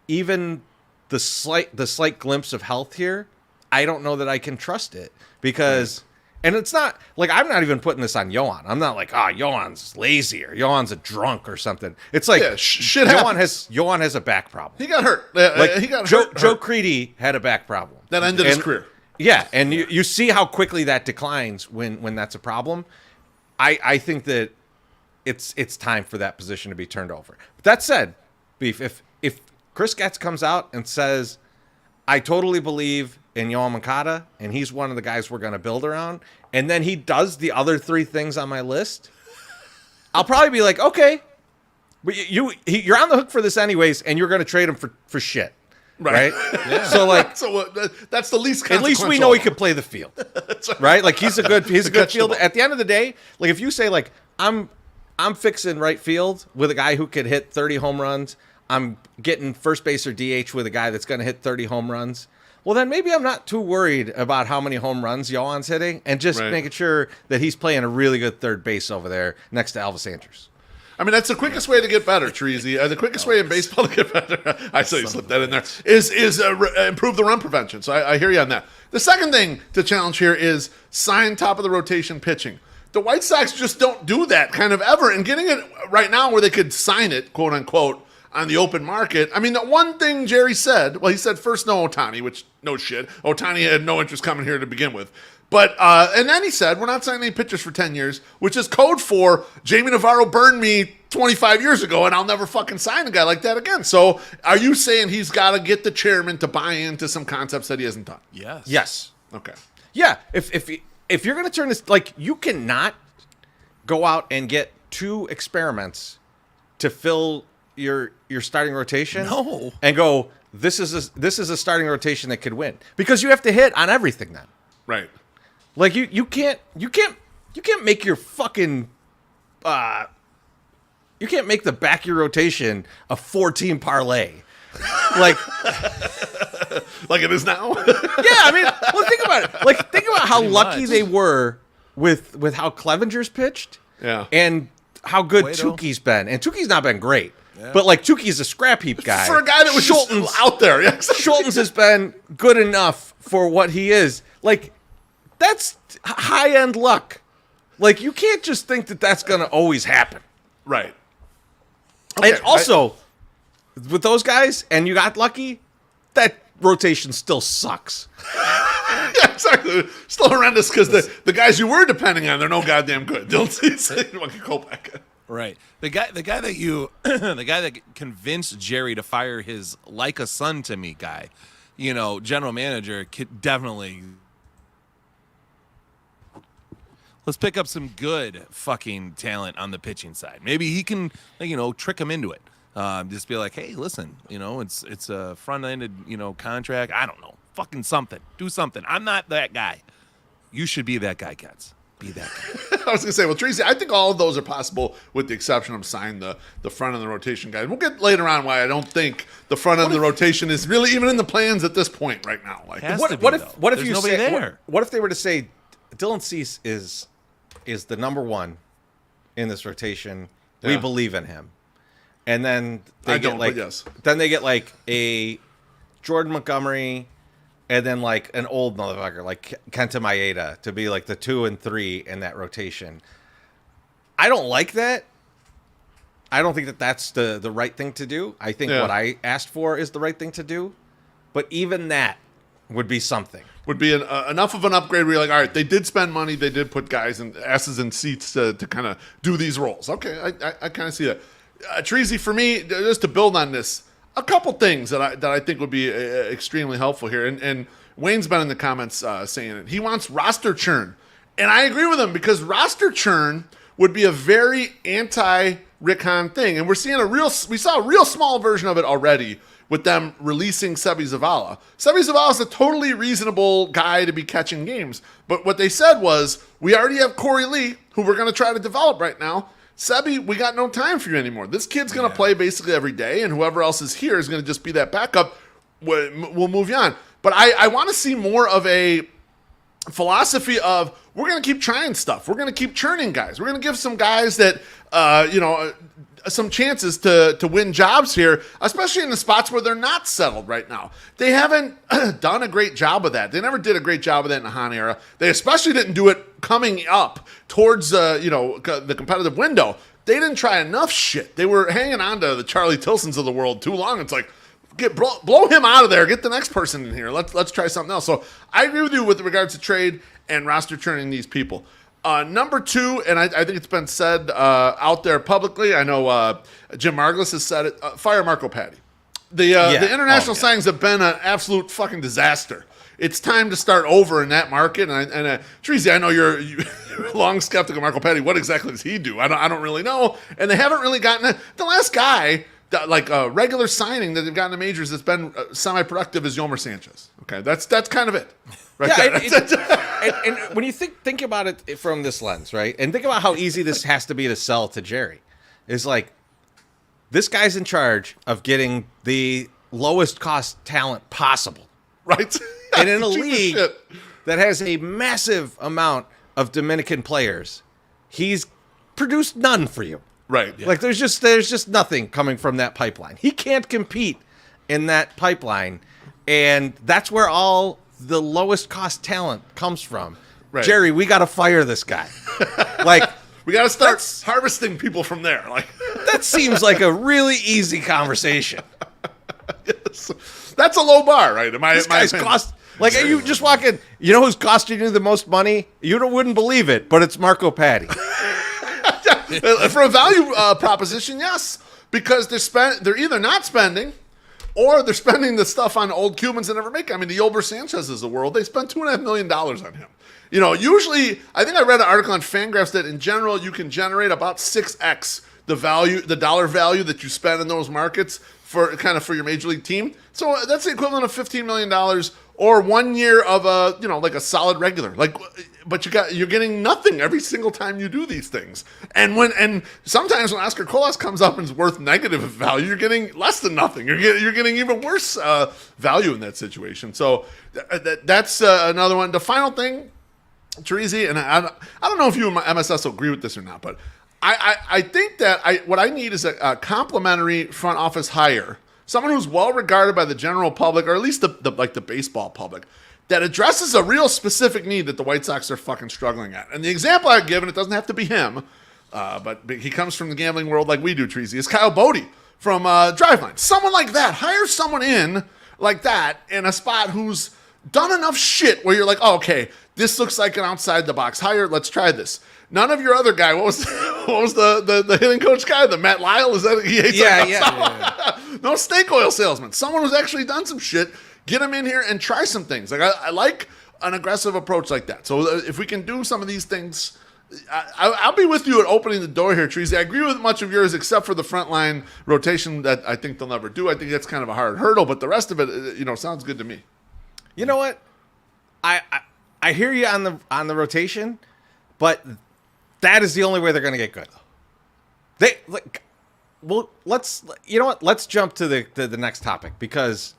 even the slight glimpse of health here, I don't know that I can trust it because, and it's not like I'm not even putting this on Yohan. I'm not like, Yohan's lazy or Yohan's a drunk or something. It's like
shit
Yohan has a back problem.
He got hurt. He got hurt.
Joe Creedy had a back problem
That ended his career.
Yeah, and you see how quickly that declines when that's a problem. I think that it's time for that position to be turned over. But that said, Beef, if Chris Getz comes out and says, I totally believe in Yoel Moncada, and he's one of the guys we're going to build around, and then he does the other 3 things on my list, I'll probably be like, okay, but you're on the hook for this anyways, and you're going to trade him for shit. Right?
Yeah.
So like,
that's the least.
At least we know he can play the field, right? Like he's a good fielder. At the end of the day, like if you say like I'm fixing right field with a guy who could hit 30 home runs, I'm getting first base or DH with a guy that's going to hit 30 home runs. Well, then maybe I'm not too worried about how many home runs Yohan's hitting, and just making sure that he's playing a really good third base over there next to Elvis Andrus.
I mean, that's the quickest way to get better, Treasy. The quickest way in baseball to get better, I saw you slip that in there, is improve the run prevention. So I hear you on that. The second thing to challenge here is sign top of the rotation pitching. The White Sox just don't do that kind of ever. And getting it right now where they could sign it, quote unquote, on the open market. I mean, the one thing Jerry said, well, he said first no Ohtani, which no shit. Ohtani had no interest coming here to begin with. But, and then he said, we're not signing any pitchers for 10 years, which is code for Jamie Navarro burned me 25 years ago, and I'll never fucking sign a guy like that again. So are you saying he's got to get the chairman to buy into some concepts that he hasn't done?
Yes.
Okay.
Yeah. If you're going to turn this, like, you cannot go out and get 2 experiments to fill your starting rotation.
No.
And go, this is a starting rotation that could win, because you have to hit on everything then.
Right.
Like you can't make your fucking you can't make the back of your rotation a 4-team parlay. Like
it is now.
Yeah, I mean, well, think about it. Like, think about how lucky they were with how Clevenger's pitched.
Yeah.
And how good
Cueto.
Tukey's been. And Tukey's not been great. Yeah. But like Tukey's a scrap heap guy.
For a guy that was just out there. Yeah, exactly.
Schulten's has been good enough for what he is. Like, that's high-end luck. Like, you can't just think that that's going to always happen.
Right.
And also, with those guys, and you got lucky, that rotation still sucks.
Yeah, exactly. Still horrendous because the guys you were depending on, they're no goddamn good. Dylan Cease, Monkey Kopech.
Right. The guy that you the guy that convinced Jerry to fire his like a son to me guy, general manager could definitely. Let's pick up some good fucking talent on the pitching side. Maybe he can, trick him into it. Just be like, hey, listen, it's a front-ended, contract. I don't know. Fucking something. Do something. I'm not that guy. You should be that guy, Getz. Be that guy.
I was going to say, well, Tracy, I think all of those are possible with the exception of signing the front of the rotation guy. We'll get later on why I don't think the front end of the rotation is really even in the plans at this point right now. Like,
what if you say there? What if they were to say Dylan Cease is the number one in this rotation? Yeah. We believe in him. And then they get like a Jordan Montgomery and then like an old motherfucker like Kenta Maeda to be like the 2 and 3 in that rotation. I don't like that. I don't think that that's the right thing to do. I think what I asked for is the right thing to do. But even that would be something.
Would be enough of an upgrade where you're like, all right, they did spend money. They did put guys and asses in seats to kind of do these roles. Okay, I kind of see that. Treasy, for me, just to build on this, a couple things that I think would be extremely helpful here. And Wayne's been in the comments saying it. He wants roster churn. And I agree with him because roster churn would be a very anti-Rick Hahn thing. And we saw a real small version of it already with them releasing Sebi Zavala. Sebi Zavala is a totally reasonable guy to be catching games. But what they said was, we already have Corey Lee, who we're going to try to develop right now. Sebi, we got no time for you anymore. This kid's going to play basically every day, and whoever else is here is going to just be that backup. We'll move you on. But I want to see more of a philosophy of we're going to keep trying stuff. We're going to keep churning guys. We're going to give some guys that, some chances to win jobs here, especially in the spots where they're not settled right now. They haven't done a great job of that. They never did a great job of that in the Hahn era. They especially didn't do it coming up towards the competitive window. They didn't try enough shit. They were hanging on to the Charlie Tilsons of the world too long. It's like, blow him out of there. Get the next person in here. Let's try something else. So I agree with you with regards to trade and roster churning these people. Number two, and I think it's been said out there publicly. I know Jim Margulis has said it. Fire Marco Patti. The international signings have been an absolute fucking disaster. It's time to start over in that market. And Treasy, I know you're a long skeptic of Marco Patti. What exactly does he do? I don't really know. And they haven't really gotten the last guy. Like a regular signing that they've gotten to majors that's been semi-productive is Yomer Sanchez. Okay, that's kind of it. Right there.
And when you think about it from this lens, right, and think about how easy this has to be to sell to Jerry, is like this guy's in charge of getting the lowest cost talent possible,
right?
And in a league that has a massive amount of Dominican players, he's produced none for you.
Right.
Yeah. Like there's just nothing coming from that pipeline. He can't compete in that pipeline, and that's where all the lowest cost talent comes from. Right. Jerry, we got to fire this guy. Like
we got to start harvesting people from there. Like
that seems like a really easy conversation.
Yes. That's a low bar, right?
This guy's cost. Like you just walk in, you know who's costing you the most money? You wouldn't believe it, but it's Marco Patti.
For a value proposition, yes, because they're either not spending, or they're spending the stuff on old Cubans that never make it. I mean, the Yolber Sanchez's of the world, they spent $2.5 million on him. Usually, I think I read an article on Fangraphs that in general you can generate about 6x the dollar value that you spend in those markets for your major league team. So that's the equivalent of $15 million or 1 year of a solid regular. But you're getting nothing every single time you do these things. And sometimes when Oscar Colas comes up and is worth negative value, you're getting less than nothing. You're getting even worse value in that situation. So that's another one. The final thing, Teresi, and I don't know if you and my MSS will agree with this or not, but I think that what I need is a complimentary front office hire, someone who's well regarded by the general public, or at least the baseball public, that addresses a real specific need that the White Sox are fucking struggling at. And the example I've given, it doesn't have to be him, but he comes from the gambling world like we do, Treasy, is Kyle Bodie from Driveline. Someone like that. Hire someone in like that in a spot who's done enough shit where you're like, oh, okay, this looks like an outside the box hire. Let's try this. None of your other guy. What was the hitting coach guy? The Matt Lyle? Is that he hates
Yeah.
No snake oil salesman. Someone who's actually done some shit. Get him in here and try some things. Like I like an aggressive approach like that. So if we can do some of these things, I'll be with you at opening the door here, Treasy. I agree with much of yours except for the frontline rotation that I think they'll never do. I think that's kind of a hard hurdle, but the rest of it, sounds good to me.
You know what? I hear you on the rotation, but that is the only way they're going to get good. Let's jump to the next topic because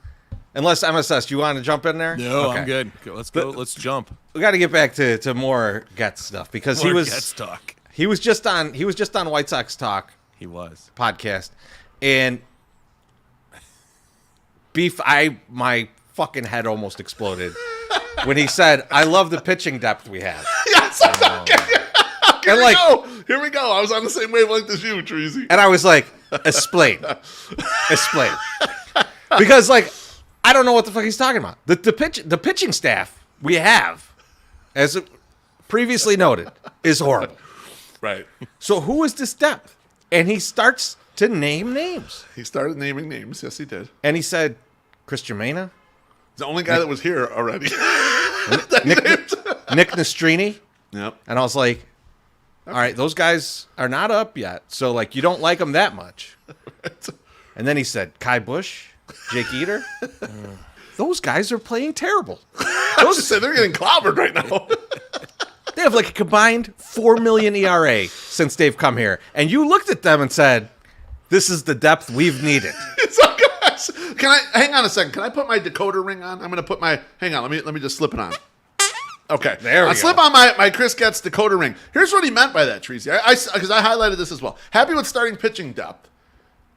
unless MSS, you want to jump in there?
No,
okay.
I'm good. Let's go. Let's jump.
We got to get back to more Getz stuff because
More Getz talk.
He was just on White Sox Talk.
He was
podcast, and Beef. My fucking head almost exploded when he said, "I love the pitching depth we have."
Yes. Here we go. I was on the same wavelength as you, Treasy.
And I was like, explain. Because, I don't know what the fuck he's talking about. The pitching staff we have, as previously noted, is horrible.
Right.
So who is this depth? And he starts to name names.
He started naming names. Yes, he did.
And he said, Chris Germaina.
The only guy that was here already.
Nick Nastrini.
Yep.
And I was like, all right, those guys are not up yet. So, you don't like them that much. And then he said, Kai Bush, Jake Eater. Those guys are playing terrible.
They're getting clobbered right now.
They have a combined 4 million ERA since they've come here. And you looked at them and said, this is the depth we've needed.
Can I hang on a second? Can I put my decoder ring on? I'm going to put my hang on. Let me just slip it on. Okay,
there we go.
Slip on my Chris Getz decoder ring. Here's what he meant by that, Treasy. Because I highlighted this as well. Happy with starting pitching depth.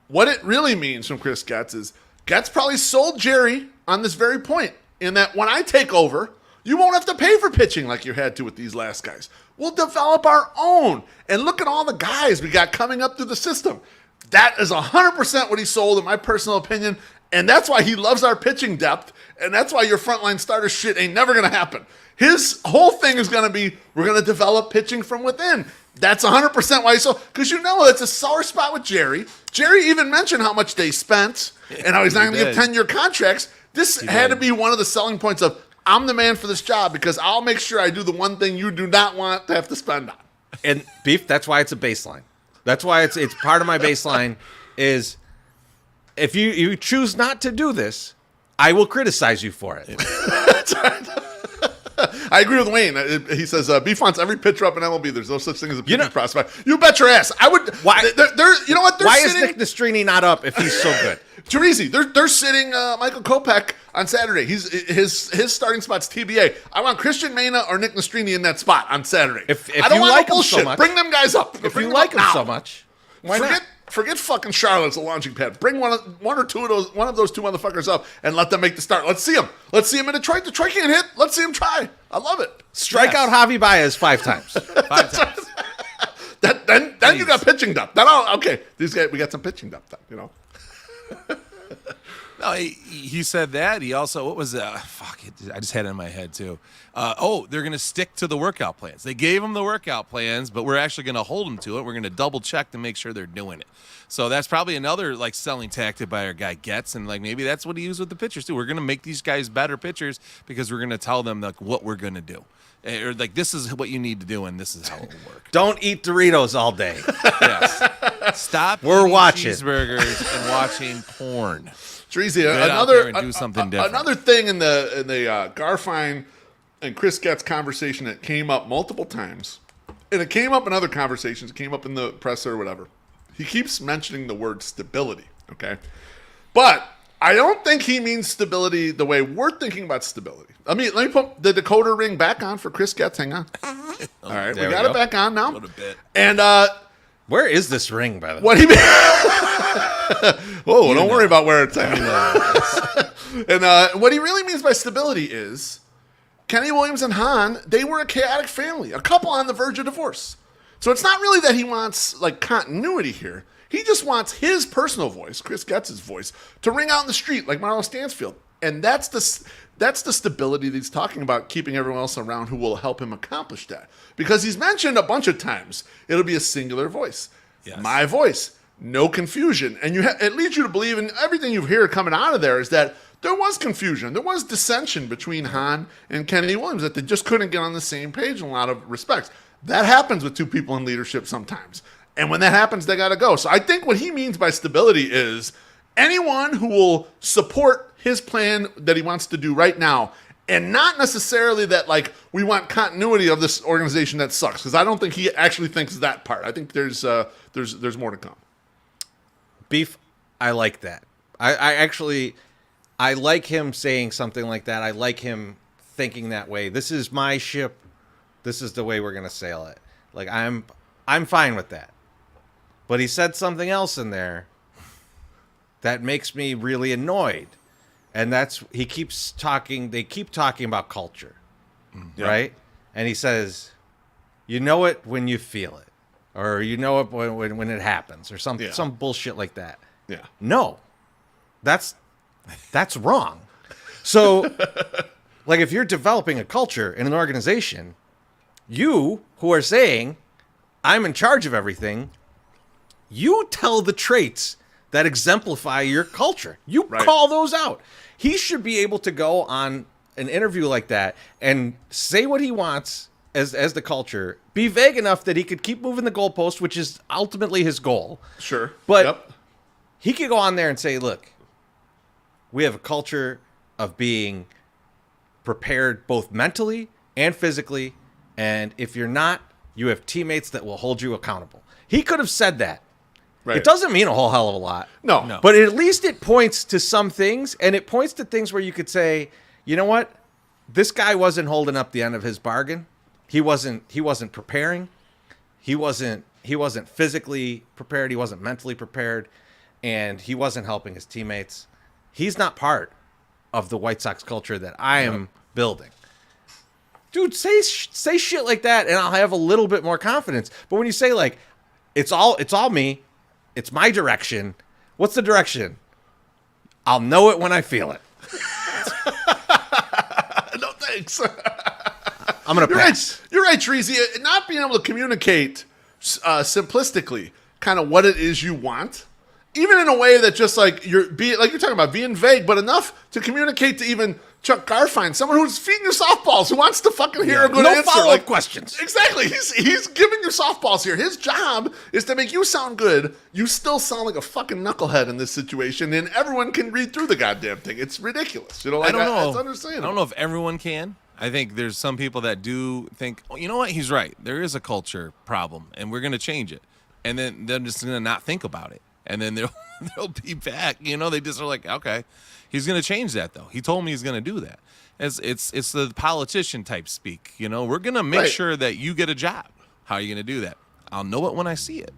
What it really means from Chris Getz is Getz probably sold Jerry on this very point in that when I take over, you won't have to pay for pitching like you had to with these last guys. We'll develop our own. And look at all the guys we got coming up through the system. That is 100% what he sold, in my personal opinion. And that's why he loves our pitching depth. And that's why your frontline starter shit ain't never going to happen. His whole thing is going to be, we're going to develop pitching from within. That's 100% why he sold. Because that's a sore spot with Jerry. Jerry even mentioned how much they spent and how he's not going to give 10-year contracts. This had to be one of the selling points of, I'm the man for this job because I'll make sure I do the one thing you do not want to have to spend on.
And Beef, that's why it's a baseline. That's why it's part of my baseline is if you choose not to do this, I will criticize you for it.
That's right. I agree with Wayne. He says, Beef wants every pitcher up in MLB. There's no such thing as a pitching prospect. You bet your ass. I would.
Why?
You know what?
Why is Nick Nastrini not up if he's so good?
Teresi, they're sitting Michael Kopech on Saturday. His starting spot's TBA. I want Christian Mena or Nick Nastrini in that spot on Saturday.
If
I don't
you
want
like
no
him so
bullshit.
much,
bring them guys up.
If you like him so much, why not?
Forget fucking Charlotte's a launching pad. Bring one or two of those two motherfuckers up and let them make the start. Let's see them. Let's see them in Detroit. Detroit can't hit. Let's see them try. I love it.
Strike out Javi Baez 5 times.
5 times.
Then you got pitching depth. Okay, these guys, we got some pitching depth.
No, he said that. He also, what was that? Fuck it. I just had it in my head, too. They're going to stick to the workout plans. They gave them the workout plans, but we're actually going to hold them to it. We're going to double check to make sure they're doing it. So that's probably another, selling tactic by our guy Getz, and, maybe that's what he used with the pitchers, too. We're going to make these guys better pitchers because we're going to tell them, what we're going to do. Or, this is what you need to do, and this is how it will work.
Don't eat Doritos all day.
Yes. Stop
We're
eating
watching
cheeseburgers and watching porn.
Treasy, another thing in the Garfine and Chris Getz conversation that came up multiple times, and it came up in other conversations, it came up in the presser or whatever. He keeps mentioning the word stability, okay? But I don't think he means stability the way we're thinking about stability. Let me put the decoder ring back on for Chris Getz. Hang on. All right, we got it back on now.
A little bit.
And
where is this ring, by the way?
What he mean? Whoa, don't worry about where it's at. And what he really means by stability is Kenny Williams and Hahn, they were a chaotic family, a couple on the verge of divorce. So it's not really that he wants continuity here. He just wants his personal voice, Chris Getz's voice, to ring out in the street like Marlo Stansfield. And that's That's the stability that he's talking about, keeping everyone else around who will help him accomplish that. Because he's mentioned a bunch of times, it'll be a singular voice.
Yes.
My voice. No confusion. And it leads you to believe, and everything you hear coming out of there is that there was confusion. There was dissension between Han and Kennedy Williams, that they just couldn't get on the same page in a lot of respects. That happens with two people in leadership sometimes. And when that happens, they got to go. So I think what he means by stability is anyone who will support his plan that he wants to do right now, and not necessarily that, like, we want continuity of this organization that sucks, because I don't think he actually thinks that part. I think there's more to come.
Beef, I like that. I like him saying something like that. I like him thinking that way. This is my ship. This is the way we're gonna sail it. Like, I'm fine with that. But he said something else in there that makes me really annoyed. And that's, they keep talking about culture.
Yeah.
Right? And he says, you know it when you feel it. Or you know it when it happens, or some bullshit like that.
Yeah.
No, that's wrong. So, like, if you're developing a culture in an organization, you who are saying, I'm in charge of everything, you tell the traits that exemplify your culture. You call those out. He should be able to go on an interview like that and say what he wants as the culture, be vague enough that he could keep moving the goalpost, which is ultimately his goal.
Sure.
But he could go on there and say, look, we have a culture of being prepared both mentally and physically, and if you're not, you have teammates that will hold you accountable. He could have said that. Right. It doesn't mean a whole hell of a lot.
No.
But at least it points to some things, and it points to things where you could say, you know what? This guy wasn't holding up the end of his bargain. He wasn't preparing. He wasn't physically prepared. He wasn't mentally prepared, and he wasn't helping his teammates. He's not part of the White Sox culture that I am building. Dude, say shit like that, and I'll have a little bit more confidence. But when you say, like, it's all me, it's my direction. What's the direction? I'll know it when I feel it.
No thanks.
I'm going to pass.
You're right, Treasy. Not being able to communicate simplistically kind of what it is you want, even in a way that just like you're talking about being vague, but enough to communicate to even Chuck Garfien, someone who's feeding you softballs, who wants to fucking hear a good answer.
No follow-up questions.
Exactly. He's giving you softballs here. His job is to make you sound good. You still sound like a fucking knucklehead in this situation, and everyone can read through the goddamn thing. It's ridiculous. You know, like,
I don't know.
It's understandable.
I don't know if everyone can. I think there's some people that do think, oh, you know what? He's right. There is a culture problem, and we're going to change it. And then they're just going to not think about it. And then they'll be back. You know, they just are like, okay, he's going to change that, though. He told me he's going to do that. It's the politician type speak. You know, we're going to make sure that you get a job. How are you going to do that? I'll know it when I see it.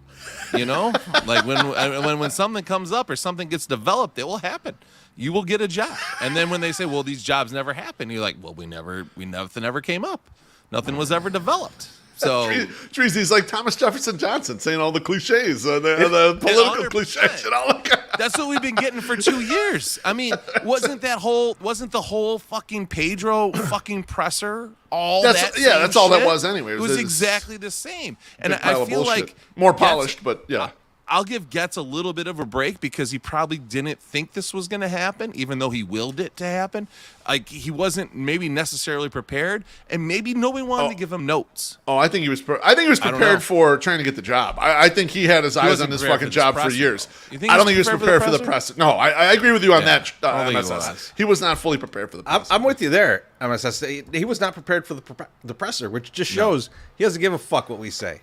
You know, like when something comes up or something gets developed, it will happen. You will get a job. And then when they say, well, these jobs never happen, you're like, well, nothing ever came up. Nothing was ever developed. So
Treasy's like Thomas Jefferson Johnson saying all the cliches, the political
100%.
cliches, and all that.
That's what we've been getting for 2 years. I mean, wasn't the whole fucking Pedro fucking presser
that's all that was anyway.
It was exactly the same. And
I
feel like
more polished, but yeah.
I'll give Getz a little bit of a break because he probably didn't think this was going to happen, even though he willed it to happen. Like, he wasn't maybe necessarily prepared, and maybe nobody wanted to give him notes.
Oh, I think he was. I think he was prepared for trying to get the job. I think he had his eyes on this fucking job for years. I don't think he was prepared for the press. No, I agree with you on that. MSS. He was not fully prepared for the press.
I'm with you there, MSS. He was not prepared for the presser, which just shows he doesn't give a fuck what we say.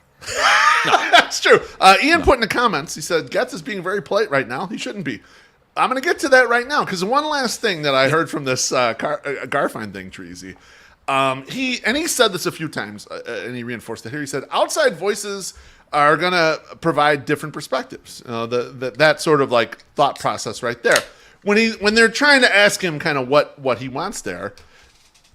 No, that's true. Ian put in the comments, he said, Getz is being very polite right now. He shouldn't be. I'm going to get to that right now, because one last thing that I heard from this Garfien thing, Treasy, he said this a few times, and he reinforced it here. He said, outside voices are going to provide different perspectives. That sort of like thought process right there. When they're trying to ask him kind of what he wants there,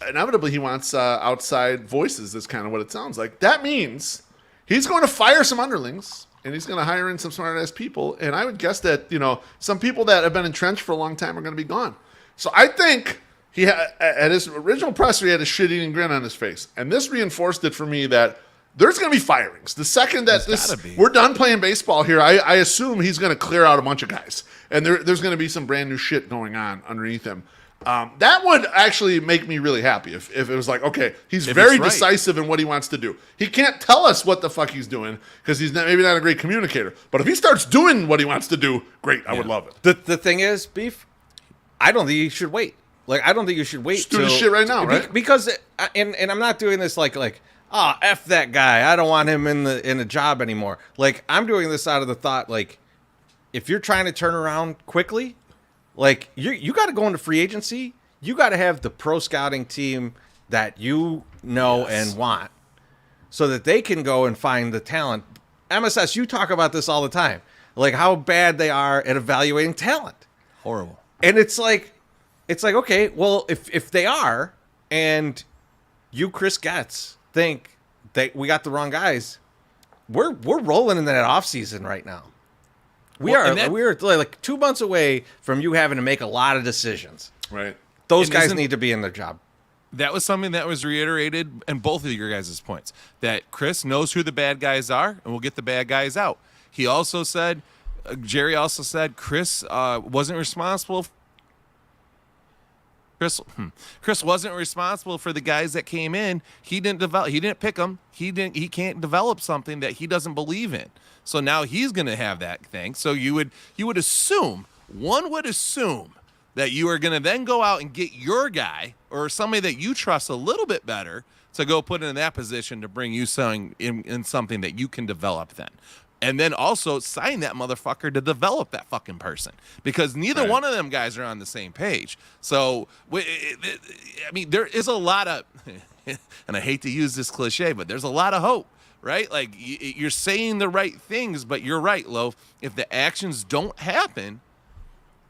inevitably he wants outside voices is kind of what it sounds like. That means he's going to fire some underlings, and he's going to hire in some smart-ass people. And I would guess that, some people that have been entrenched for a long time are going to be gone. So I think at his original presser, he had a shit-eating grin on his face. And this reinforced it for me that there's going to be firings. The second that we're done playing baseball here, I assume he's going to clear out a bunch of guys. And there's going to be some brand new shit going on underneath him. That would actually make me really happy if it was like, okay, he's very decisive in what he wants to do. He can't tell us what the fuck he's doing because he's maybe not a great communicator. But if he starts doing what he wants to do, great, I would love it.
The thing is, Beef, I don't think you should wait. Like, I don't think you should wait.
Just do this shit right now, right?
Because, and I'm not doing this like, F that guy. I don't want him in the job anymore. Like, I'm doing this out of the thought, like, if you're trying to turn around quickly, like, you got to go into free agency. You got to have the pro scouting team that you know and want so that they can go and find the talent. MSS, you talk about this all the time, like how bad they are at evaluating talent.
Horrible.
And it's like, okay, well, if they are, and you, Chris Getz, think that we got the wrong guys, we're rolling in that offseason right now. We're like 2 months away from you having to make a lot of decisions.
Right.
Those guys need to be in their job.
That was something that was reiterated in both of your guys' points, that Chris knows who the bad guys are and we'll get the bad guys out. He also said, Jerry also said, Chris wasn't responsible. Chris wasn't responsible for the guys that came in. He didn't pick them. He can't develop something that he doesn't believe in. So now he's going to have that thing. So you would assume, one would assume that you are going to then go out and get your guy or somebody that you trust a little bit better to go put in that position to bring you something in something that you can develop then. And then also sign that motherfucker to develop that fucking person, because neither one of them guys are on the same page. So, I mean, there is a lot of, and I hate to use this cliche, but there's a lot of hope, right? Like, you're saying the right things, but you're right, Loaf. If the actions don't happen,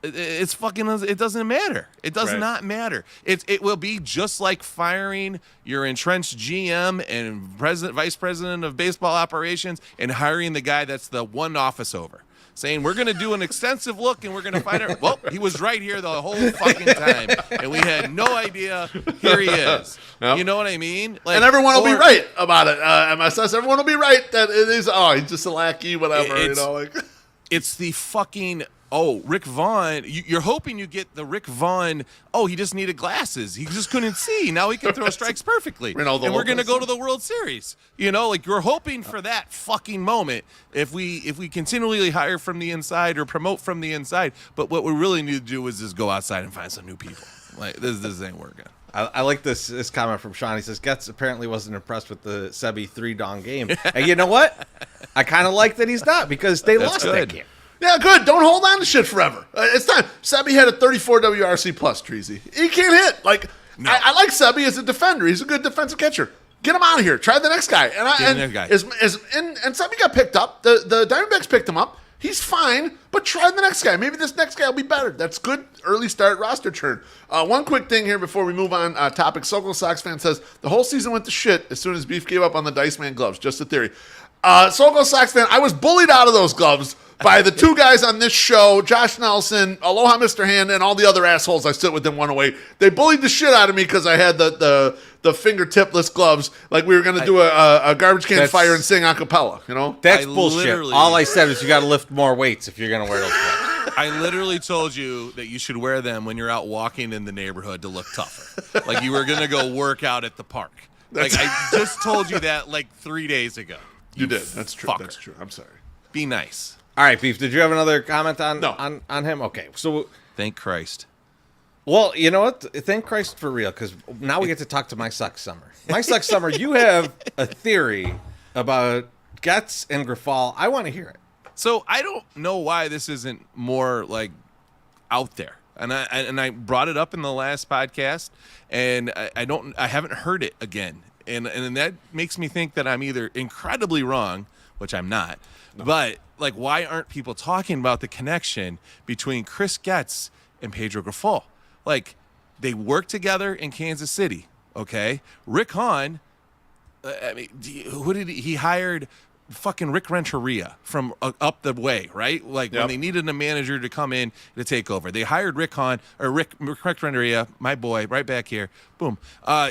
it doesn't matter. It does not matter. It will be just like firing your entrenched GM and vice president of baseball operations and hiring the guy that's the one office over, saying we're going to do an extensive look and we're going to find out. Well, he was right here the whole fucking time, and we had no idea. Here he is. Yep. You know what I mean? Like,
and everyone will be right about it. MSS, everyone will be right that it is. Oh, he's just a lackey, whatever.
It's the fucking. Oh, Rick Vaughn, you're hoping you get the Rick Vaughn, he just needed glasses. He just couldn't see. Now he can throw strikes perfectly. And we're going to go to the World Series. You know, like, you're hoping for that fucking moment if we continually hire from the inside or promote from the inside. But what we really need to do is just go outside and find some new people. Like, this ain't working.
I like this comment from Sean. He says, Getz apparently wasn't impressed with the Sebi 3-dong game. And you know what? I kind of like that he's not, because they lost that game.
Yeah, good. Don't hold on to shit forever. It's time. Sebi had a 34 WRC plus, Treasy. He can't hit. Like, no. I like Sebi as a defender. He's a good defensive catcher. Get him out of here. Try the next guy. And Sebi got picked up. The Diamondbacks picked him up. He's fine, but try the next guy. Maybe this next guy will be better. That's good early start roster churn. One quick thing here before we move on topic. Sokol Sox fan says, the whole season went to shit as soon as Beef gave up on the Dice Man gloves. Just a theory. Sokol Sox fan, I was bullied out of those gloves by the two guys on this show, Josh Nelson, Aloha Mr. Hand, and all the other assholes I sit with in 108. They bullied the shit out of me because I had the fingertipless gloves, like we were going to do a garbage can fire and sing a cappella, you know?
That's bullshit. All I said is you got to lift more weights if you're going to wear those gloves.
I literally told you that you should wear them when you're out walking in the neighborhood to look tougher. Like you were going to go work out at the park. Like I just told you that like 3 days ago.
You did. That's true.
Fucker.
That's true. I'm sorry.
Be nice.
All right, Beef, did you have another comment on him? Okay, so...
Thank Christ.
Well, you know what? Thank Christ for real, because now we get to talk to My Sucks Summer. My Sucks Summer, you have a theory about Getz and Grifol. I want to hear it.
So I don't know why this isn't more, like, out there. And I brought it up in the last podcast, and I haven't heard it again. And that makes me think that I'm either incredibly wrong, which I'm not, but... Like, why aren't people talking about the connection between Chris Getz and Pedro Grifol? Like, they work together in Kansas City, okay? Rick Hahn, who did he hired fucking Rick Renteria from up the way, right? Like when they needed a manager to come in to take over, they hired Rick Renteria, my boy, right back here. Boom.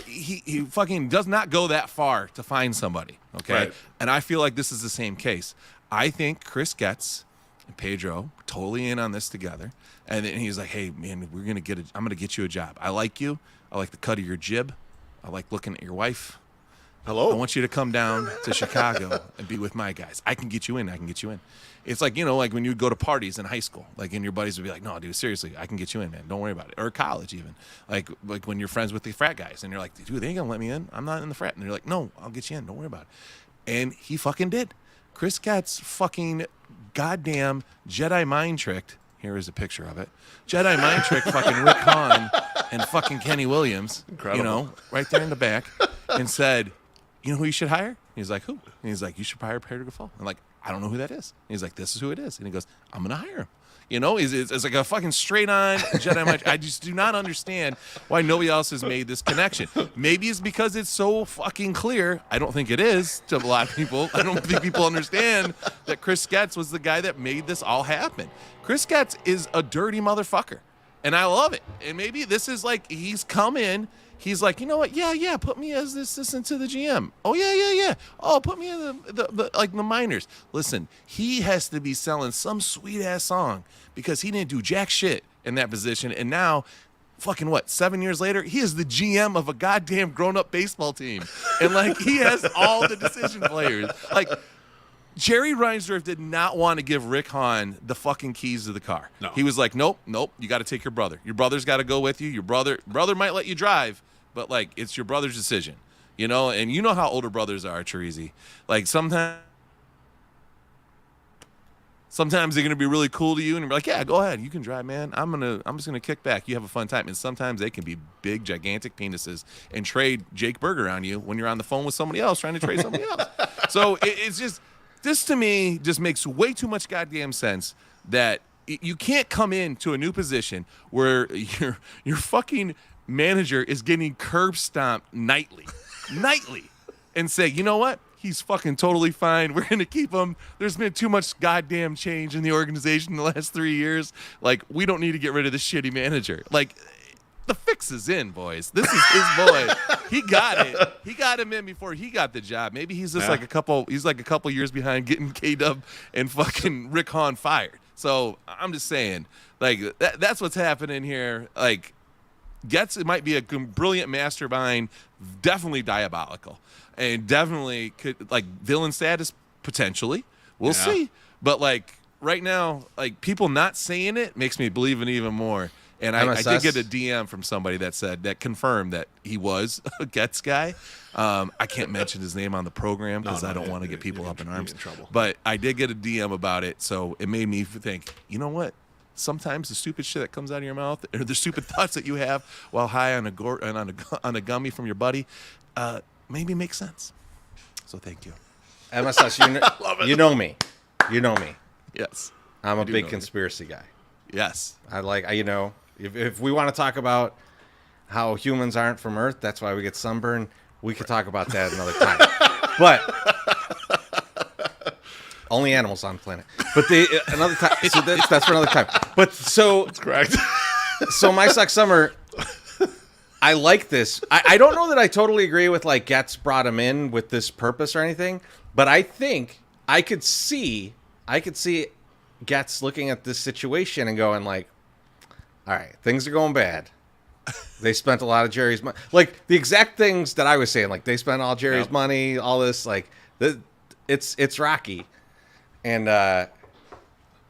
He fucking does not go that far to find somebody. Okay,
right.
And I feel like this is the same case. I think Chris Getz and Pedro totally in on this together, and then he's like, "Hey, man, I'm gonna get you a job. I like you. I like the cut of your jib. I like looking at your wife."
Hello.
I want you to come down to Chicago and be with my guys. I can get you in. It's like, like when you go to parties in high school, like, and your buddies would be like, no, dude, seriously, I can get you in, man. Don't worry about it. Or college even. Like when you're friends with the frat guys and you're like, dude, they ain't going to let me in. I'm not in the frat. And they're like, no, I'll get you in. Don't worry about it. And he fucking did. Chris Getz fucking goddamn Jedi mind tricked. Here is a picture of it. Jedi mind trick fucking Rick Hahn and fucking Kenny Williams,
Incredible.
Right there in the back, and said, you know who you should hire? He's like, who? And he's like, you should hire Pedro Gaffal. I'm like, I don't know who that is. And he's like, this is who it is. And he goes, I'm going to hire him. It's like a fucking straight on Jedi mind. I just do not understand why nobody else has made this connection. Maybe it's because it's so fucking clear. I don't think it is to a lot of people. I don't think people understand that Chris Getz was the guy that made this all happen. Chris Getz is a dirty motherfucker, and I love it. And maybe this is like he's come in. He's like, you know what? Yeah. Put me as the assistant to the GM. Oh yeah. Oh, put me in the minors. Listen, he has to be selling some sweet ass song because he didn't do jack shit in that position, and now, fucking 7 years later, he is the GM of a goddamn grown up baseball team, and like he has all the decision players. Like Jerry Reinsdorf did not want to give Rick Hahn the fucking keys to the car.
No.
He was like, nope. You got to take your brother. Your brother's got to go with you. Your brother might let you drive, but like it's your brother's decision, And you know how older brothers are, Teresi. Like sometimes they're gonna be really cool to you, and you're like, yeah, go ahead, you can drive, man. I'm just gonna kick back. You have a fun time. And sometimes they can be big, gigantic penises and trade Jake Berger on you when you're on the phone with somebody else trying to trade somebody else. So it's just. This, to me, just makes way too much goddamn sense that you can't come into a new position where your fucking manager is getting curb stomped nightly, and say, you know what? He's fucking totally fine. We're going to keep him. There's been too much goddamn change in the organization in the last 3 years. Like, we don't need to get rid of this shitty manager. Like, the fix is in, boys. This is his boy. He got it. He got him in before he got the job. Maybe he's just like a couple years behind getting K-Dub and fucking Rick Hahn fired. So I'm just saying, like, that's what's happening here. Like, Getz might be a brilliant mastermind, definitely diabolical, and definitely could, like, villain status potentially. We'll see. But, like, right now, like, people not saying it makes me believe it even more. And I did get a DM from somebody that confirmed that he was a Getz guy. I can't mention his name on the program because I don't want to get people up in arms. But I did get a DM about it, so it made me think, you know what? Sometimes the stupid shit that comes out of your mouth, or the stupid thoughts that you have while high on a gummy from your buddy, maybe makes sense. So thank you.
MSS, you know me.
Yes.
I'm a big conspiracy guy.
Yes.
If we want to talk about how humans aren't from Earth, that's why we get sunburned, we could talk about that another time. But only animals on the planet. But another time. So that's for another time. But so
That's correct.
So my Sock Summer, I like this. I don't know that I totally agree with like Getz brought him in with this purpose or anything, but I think I could see Getz looking at this situation and going like, all right, things are going bad. They spent a lot of Jerry's money. Like, the exact things that I was saying. Like, they spent all Jerry's money, all this. Like, it's rocky. And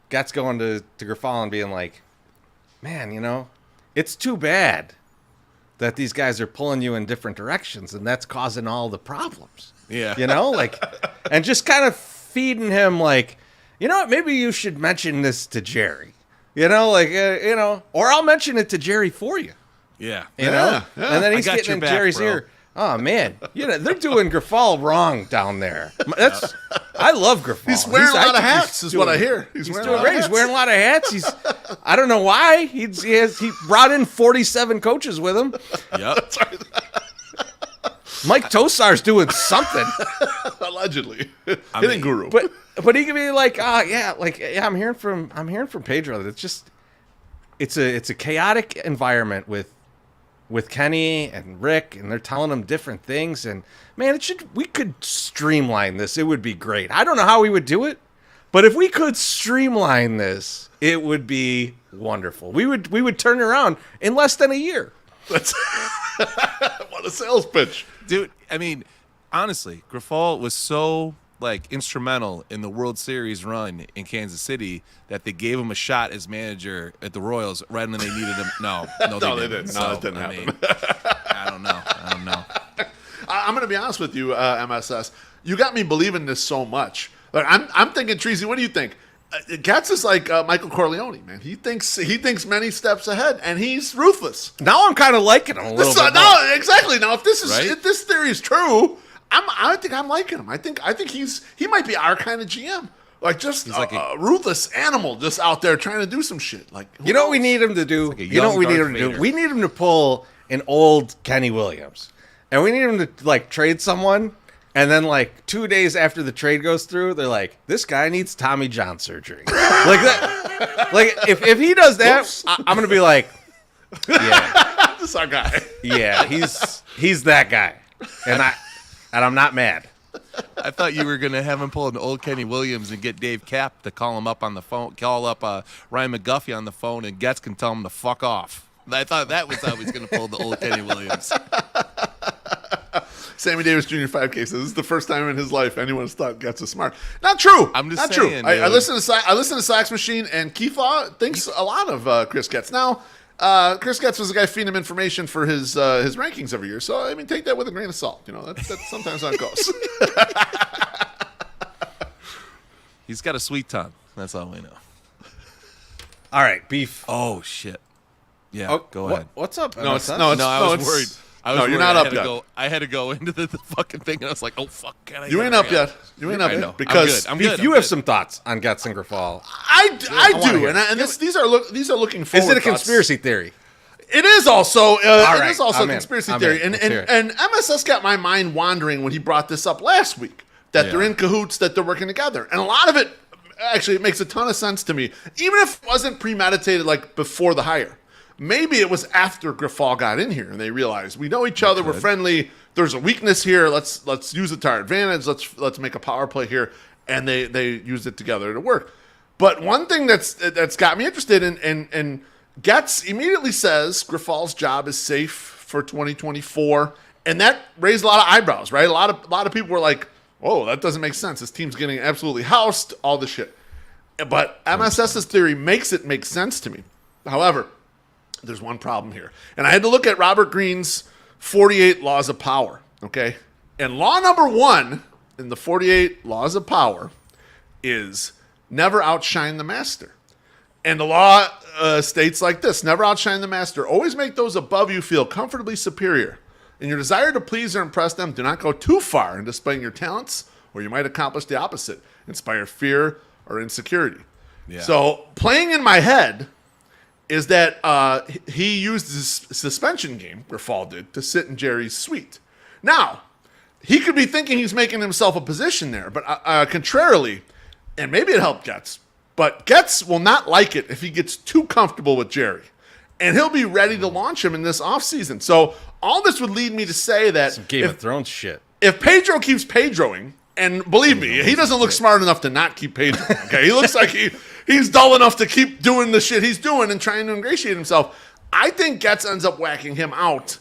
Getz going to Grafal and being like, man, it's too bad that these guys are pulling you in different directions, and that's causing all the problems.
Yeah.
And just kind of feeding him, like, you know what, maybe you should mention this to Jerry. Or I'll mention it to Jerry for you.
Yeah.
And then he's getting in Jerry's ear. Oh, man. They're doing Grafal wrong down there. I love Grafal.
He's wearing a lot of hats, is what I hear.
He's doing great. He's wearing a lot of hats. I don't know why. He brought in 47 coaches with him.
Yep.
Mike Tosar's doing something.
Allegedly. Hitting guru.
But he could be like, I'm hearing from Pedro that it's a chaotic environment with Kenny and Rick, and they're telling him different things, and man, we could streamline this. It would be great. I don't know how we would do it, but if we could streamline this, it would be wonderful. We would turn it around in less than a year.
That's what a sales pitch.
Dude, I mean, honestly, Grifol was so instrumental in the World Series run in Kansas City that they gave him a shot as manager at the Royals right when they needed him. No, they didn't.
So, it didn't happen.
I don't know.
I'm going to be honest with you, MSS. You got me believing this so much. Like, I'm thinking, Treasy, what do you think? Getz is like Michael Corleone, man. He thinks many steps ahead, and he's ruthless.
Now I'm kind of liking him a little bit.
No, exactly. Now, if this
Right?
if this theory is true, I think I'm liking him. I think he might be our kind of GM. Like, just a ruthless animal just out there trying to do some shit. Like,
you know what we need him to do?
a
You know what we
young
need
Darth
him to do?
Vader.
We need him to pull an old Kenny Williams. And we need him to trade someone, and then 2 days after the trade goes through, they're like, this guy needs Tommy John surgery. Like that. Like if he does that, I'm gonna be like, yeah.
this is our guy.
Yeah, he's that guy. And I'm not mad.
I thought you were going to have him pull an old Kenny Williams and get Dave Kapp to call him up on the phone, call up Ryan McGuffey on the phone, and Getz can tell him to fuck off. I thought that was how he's going to pull the old Kenny Williams.
Sammy Davis Jr. 5K says this is the first time in his life anyone has thought Getz is smart. Not true.
I'm just
not
saying,
true. I
dude.
listen to Sax Machine, and Keith Law thinks a lot of Chris Getz. Now, Chris Getz was the guy feeding him information for his rankings every year. So I mean, take that with a grain of salt. You know, that's sometimes how it goes.
He's got a sweet tongue. That's all we know.
All right, beef.
Oh, shit. Yeah, go ahead.
What's up?
No, it's
MSS?
no,
I was worried.
You're not up yet.
I had to go into the fucking thing, and I was like, "Oh fuck, can I?"
You ain't up yet. You ain't up
I know.
yet because
I'm
Beef,
good.
you have some thoughts on Getz and Grifol.
I
wanna
do,
hear
and these are looking forward.
Is it a
thoughts.
conspiracy theory?
It is also
right,
it is also
I'm
a
in.
conspiracy
I'm
theory,
in. Let's hear it.
and MSS got my mind wandering when he brought this up last week. That they're
Yeah.
in cahoots, that they're working together, and a lot of it actually it makes a ton of sense to me, even if it wasn't premeditated like before the hire. Maybe it was after Grifol got in here and they realized we know each other, we're friendly. There's a weakness here. Let's use it to our advantage. Let's make a power play here, and they used it together to work. But one thing that's got me interested in Getz immediately says Grifol's job is safe for 2024, and that raised a lot of eyebrows, right? A lot of people were like, "Oh, that doesn't make sense. This team's getting absolutely housed." All this shit, but MSS's theory makes it make sense to me. However, there's one problem here, and I had to look at Robert Greene's 48 laws of power. Okay, and law number 1 in the 48 laws of power is never outshine the master. And the law states like this: never outshine the master. Always make those above you feel comfortably superior. In your desire to please or impress them, do not go too far in displaying your talents, or you might accomplish the opposite, inspire fear or insecurity.
Yeah.
So playing in my head is that he used his suspension game, Grifol did, to sit in Jerry's suite. Now, he could be thinking he's making himself a position there, but contrarily, and maybe it helped Getz, but Getz will not like it if he gets too comfortable with Jerry. And he'll be ready to launch him in this offseason. So all this would lead me to say that
Some Game of Thrones shit.
if Pedro keeps Pedroing, and believe me, he doesn't look smart enough to not keep Pedroing, okay? He looks like he's dull enough to keep doing the shit he's doing and trying to ingratiate himself. I think Getz ends up whacking him out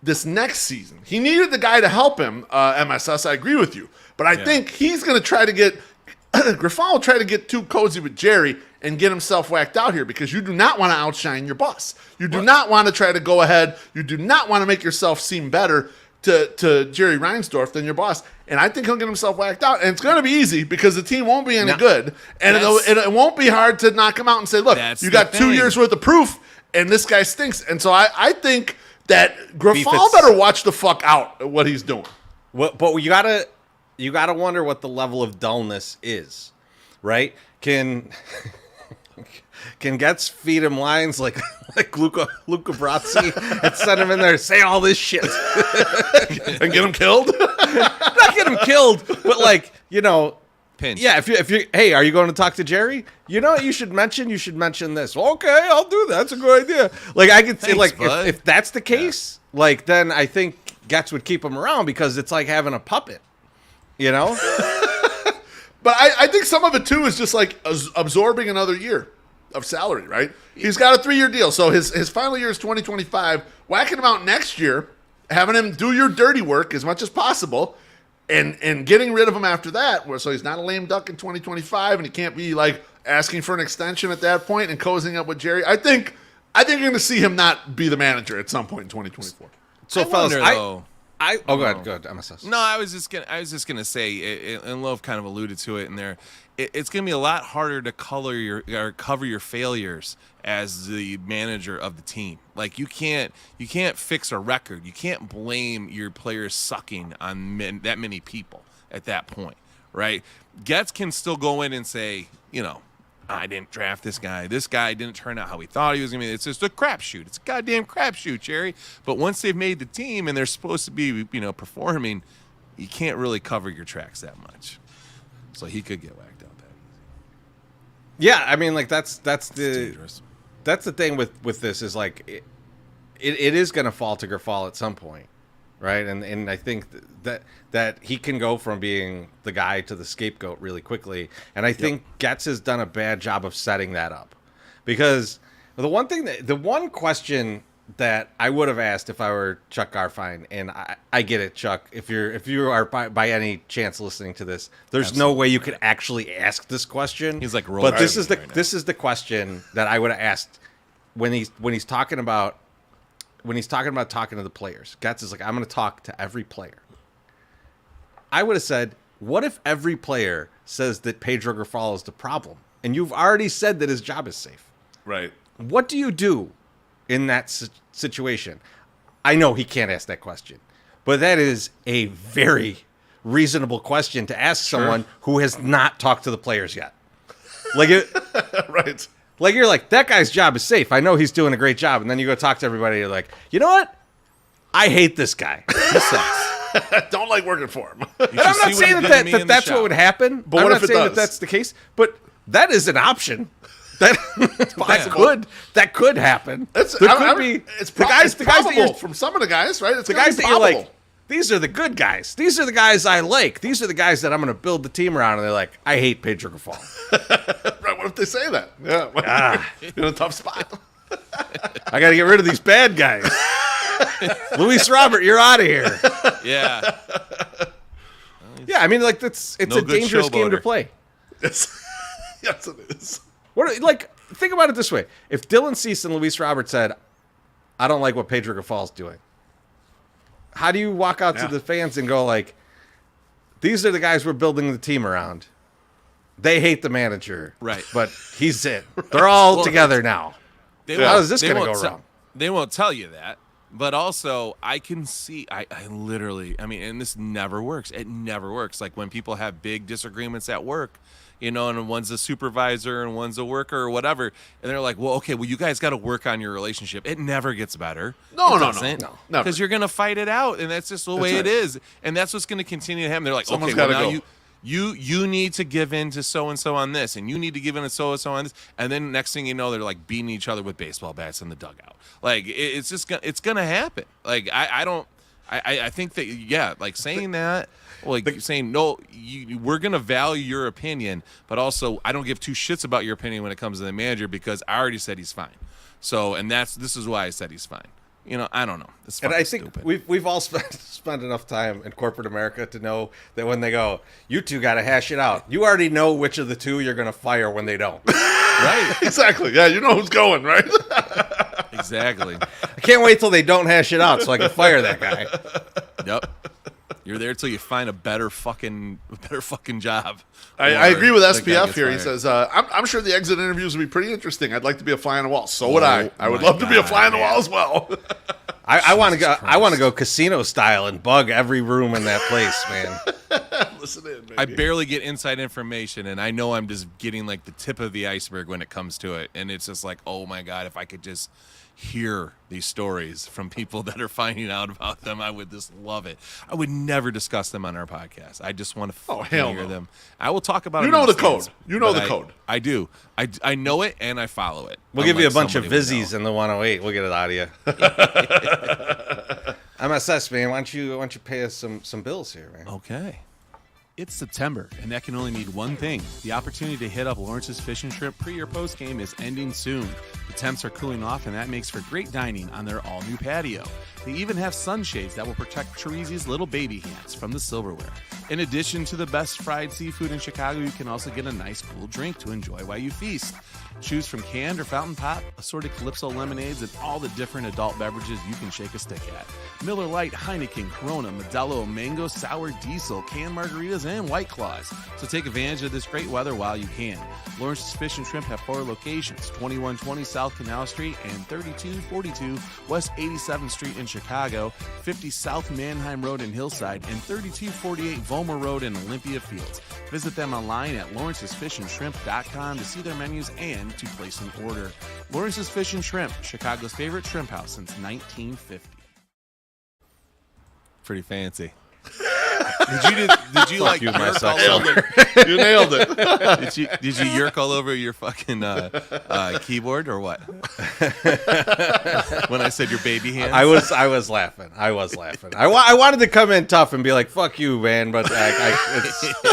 this next season. He needed the guy to help him, MSS, I agree with you. But I think he's going to try to get, Grifol will try to get too cozy with Jerry and get himself whacked out here, because you do not want to outshine your boss. You do not want to try to go ahead. You do not want to make yourself seem better to Jerry Reinsdorf than your boss. And I think he'll get himself whacked out. And it's going to be easy because the team won't be any good. And it won't be hard to knock him out and say, look, you got 2 years worth of proof, and this guy stinks. And so I think that Grifol better watch the fuck out at what he's doing.
But you gotta wonder what the level of dullness is, right? Can Getz feed him lines like Luca Brazzi and send him in there to say all this shit
And get him killed?
Not get him killed, but like,
Pinch.
yeah, if you hey, are you going to talk to Jerry? You know what you should mention? You should mention this. Okay, I'll do that. That's a good idea. Like I could say, like
bud.
if that's the case, like then I think Getz would keep him around because it's like having a puppet.
But I think some of it too is just like absorbing another year of salary, right? He's got a 3-year deal, so his final year is 2025. Whacking him out next year, having him do your dirty work as much as possible, and getting rid of him after that, so he's not a lame duck in 2025, and he can't be like asking for an extension at that point and cozying up with Jerry. I think you're going to see him not be the manager at some point in 2024.
So, fellas,
though.
go ahead, MSS.
No, I was just gonna say, and Love kind of alluded to it in there. It's gonna be a lot harder to cover your failures as the manager of the team. Like you can't fix a record. You can't blame your players sucking on that many people at that point, right? Getz can still go in and say, I didn't draft this guy. This guy didn't turn out how we thought he was going to be. It's just a crapshoot. It's a goddamn crapshoot, Jerry. But once they've made the team and they're supposed to be, performing, you can't really cover your tracks that much. So he could get whacked out that easy.
Yeah, I mean, like that's the
Dangerous.
that's the thing with this is like it is going to fall to Grafal at some point, right? And I think that he can go from being the guy to the scapegoat really quickly. And I think Getz has done a bad job of setting that up, because the one question that I would have asked if I were Chuck Garfien, and I get it, Chuck, if you are by any chance listening to this, there's no way you could actually ask this question.
He's like rolling.
But this is the question that I would have asked when he's talking about talking to the players. Getz is like, I'm going to talk to every player. I would have said, what if every player says that Pedro Grafal is the problem, and you've already said that his job is safe?
Right.
What do you do in that situation? I know he can't ask that question, but that is a very reasonable question to ask someone who has not talked to the players yet. Like
Right.
Like you're like, that guy's job is safe. I know he's doing a great job. And then you go talk to everybody. You're like, you know what? I hate this guy. He sucks.
Don't like working for him.
And I'm not saying that that's what would happen.
But
I'm
what
not
if it
saying
does?
that that's the case. But that is an option. That could happen.
It's
the guys that you're
from some of the guys, right? It's
the guys that you're like, these are the good guys. These are the guys I like. These are the guys that I'm going to build the team around. And they're like, I hate Pedro Grafal.
Right, what if they say that? Yeah. You're in a tough spot.
I got to get rid of these bad guys. Luis Robert, you're out of here.
Yeah.
Yeah, I mean, like it's
No
a
good
dangerous game to
showboater.
play.
Yes, it is.
Think about it this way: if Dylan Cease and Luis Robert said, "I don't like what Pedro Grafal's doing," how do you walk out to the fans and go like, "These are the guys we're building the team around. They hate the manager,
Right.
But he's it. They're all together now." How is this going to go wrong?
They won't tell you that. But also, I can see, I literally, and this never works. It never works. Like when people have big disagreements at work, and one's a supervisor and one's a worker or whatever, and they're like, well, you guys got to work on your relationship. It never gets better.
No.
Because you're going to fight it out, and that's just the way it is. And that's what's going to continue to happen. They're like,
Someone's
now
gotta go.
you need to give in to so-and-so on this, and you need to give in to so-and-so on this. And then next thing you know, they're like beating each other with baseball bats in the dugout. Like, it's just it's going to happen. Like, I think that, like saying that, like saying, no, we're going to value your opinion, but also I don't give two shits about your opinion when it comes to the manager because I already said he's fine. So, and this is why I said he's fine. I don't know. It's
And I think
stupid.
we've all spent enough time in corporate America to know that when they go, you two got to hash it out. You already know which of the two you're going to fire when they don't.
Right.
Exactly. Yeah, you know who's going, right?
Exactly.
I can't wait till they don't hash it out so I can fire that guy.
Yep. You're there till you find a better fucking job.
I agree with
Or the guy
SPF
gets
here. He
fired.
says, I'm sure the exit interviews would be pretty interesting. I'd like to be a fly on the wall. So would I. I would
my
love to be a
God,
fly on the
man.
wall as well.
I want to go.
Jesus
I want to go casino style and bug every room in that place, man.
Listen in, baby.
I barely get inside information, and I know I'm just getting like the tip of the iceberg when it comes to it. And it's just like, oh my God, if I could just hear these stories from people that are finding out about them, I would just love it. I would never discuss them on our podcast. I just want to hear them. I will talk about it.
You know the code. You know the code.
I do. I know it, and I follow it.
We'll give you a bunch of Vizzies in the 108. We'll get it out of you. MSS, man, why don't you pay us some bills here, man?
Okay. It's September, and that can only mean one thing. The opportunity to hit up Lawrence's Fish and Shrimp pre or post game is ending soon. The temps are cooling off, and that makes for great dining on their all-new patio. They even have sunshades that will protect Teresa's little baby hands from the silverware. In addition to the best fried seafood in Chicago, you can also get a nice cool drink to enjoy while you feast. Choose from canned or fountain pop, assorted Calypso lemonades, and all the different adult beverages you can shake a stick at. Miller Lite, Heineken, Corona, Modelo, Mango, Sour, Diesel, canned margaritas, and White Claws. So take advantage of this great weather while you can. Lawrence's Fish and Shrimp have 4 locations, 2120 South Canal Street and 3242 West 87th Street in Chicago, 50 South Mannheim Road in Hillside, and 3248 Vollmer Road in Olympia Fields. Visit them online at lawrencesfishandshrimp.com to see their menus and to place an order. Lawrence's Fish and Shrimp, Chicago's favorite shrimp house since 1950.
Pretty fancy. Did you like
you, my
yerk all
sex
over?
You nailed it.
Did you yerk all over your fucking keyboard or what? When I said your baby hands,
I was laughing. I wanted to come in tough and be like, "Fuck you, man," but that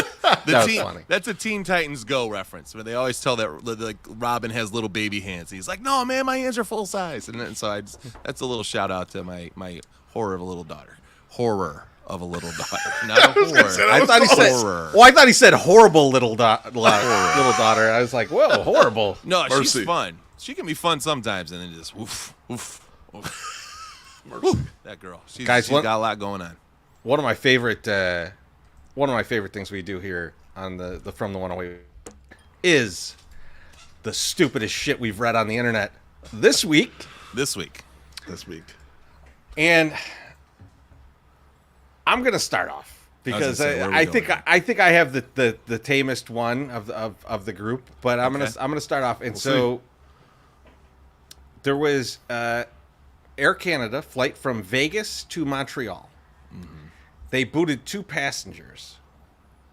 was funny.
That's a Teen Titans Go reference where they always tell that like Robin has little baby hands. He's like, "No, man, my hands are full size," and so that's a little shout out to my horror of a little daughter. Horror of a little daughter, not a horror.
I thought he said horror. Well, I thought he said horrible little daughter. I was like, whoa, horrible.
No,
Mercy.
She's fun. She can be fun sometimes, and then just woof, woof, woof. That girl. She's got a lot going on.
One of my favorite things we do here on the From the 108 is the stupidest shit we've read on the internet this week. And I'm gonna start off because I think I have the tamest one of the group, but I'm gonna start off. And there was Air Canada flight from Vegas to Montreal. Mm-hmm. They booted 2 passengers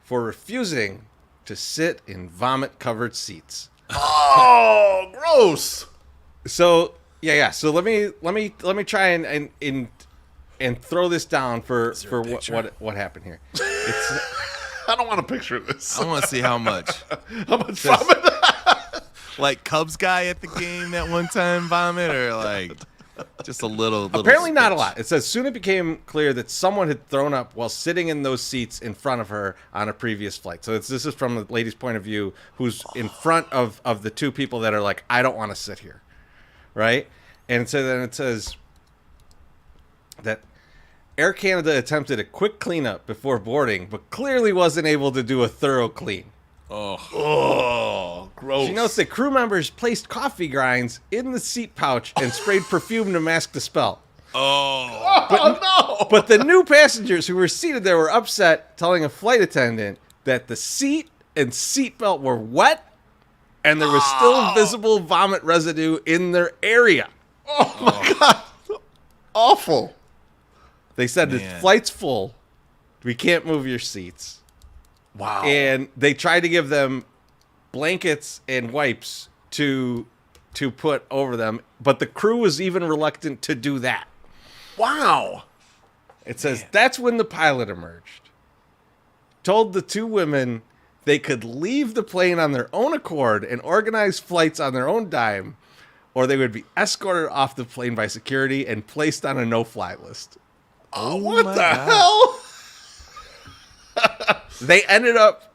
for refusing to sit in vomit-covered seats.
Oh, gross!
So yeah. So let me try and throw this down for what happened here.
I don't want to picture this.
I want to see how much.
How much vomit?
Like Cubs guy at the game that one time vomit, or like just a little.
Apparently not a lot. It says soon it became clear that someone had thrown up while sitting in those seats in front of her on a previous flight. So this is from the lady's point of view, who's in front of the 2 people that are like, I don't want to sit here, right? And so then it says that Air Canada attempted a quick cleanup before boarding, but clearly wasn't able to do a thorough clean.
Oh, gross.
She notes that crew members placed coffee grinds in the seat pouch and sprayed perfume to mask the smell.
No!
But the new passengers who were seated there were upset, telling a flight attendant that the seat and seatbelt were wet and there was still visible vomit residue in their area.
Oh, my God. Awful.
They said the flight's full. We can't move your seats.
Wow.
And they tried to give them blankets and wipes to put over them, but the crew was even reluctant to do that.
Wow.
It says that's when the pilot emerged. Told the 2 women they could leave the plane on their own accord and organize flights on their own dime, or they would be escorted off the plane by security and placed on a no-fly list.
What the hell?
They ended up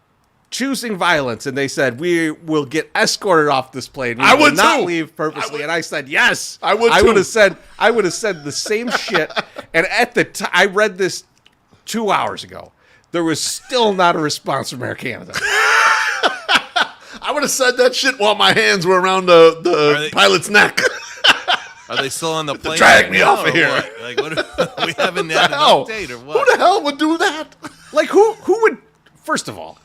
choosing violence, and they said, we will get escorted off this plane. We
I
will
would
not
too.
leave purposely. And I said, yes.
I would
I
too.
would have said the same shit. And at the time, I read this 2 hours ago. There was still not a response from Air Canada.
I would have said that shit while my hands were around the pilot's neck.
Are they still on the plane?
Drag me off of here.
What? Like, what? We haven't had an update or what?
Who the hell would do that?
Like who would? First of all,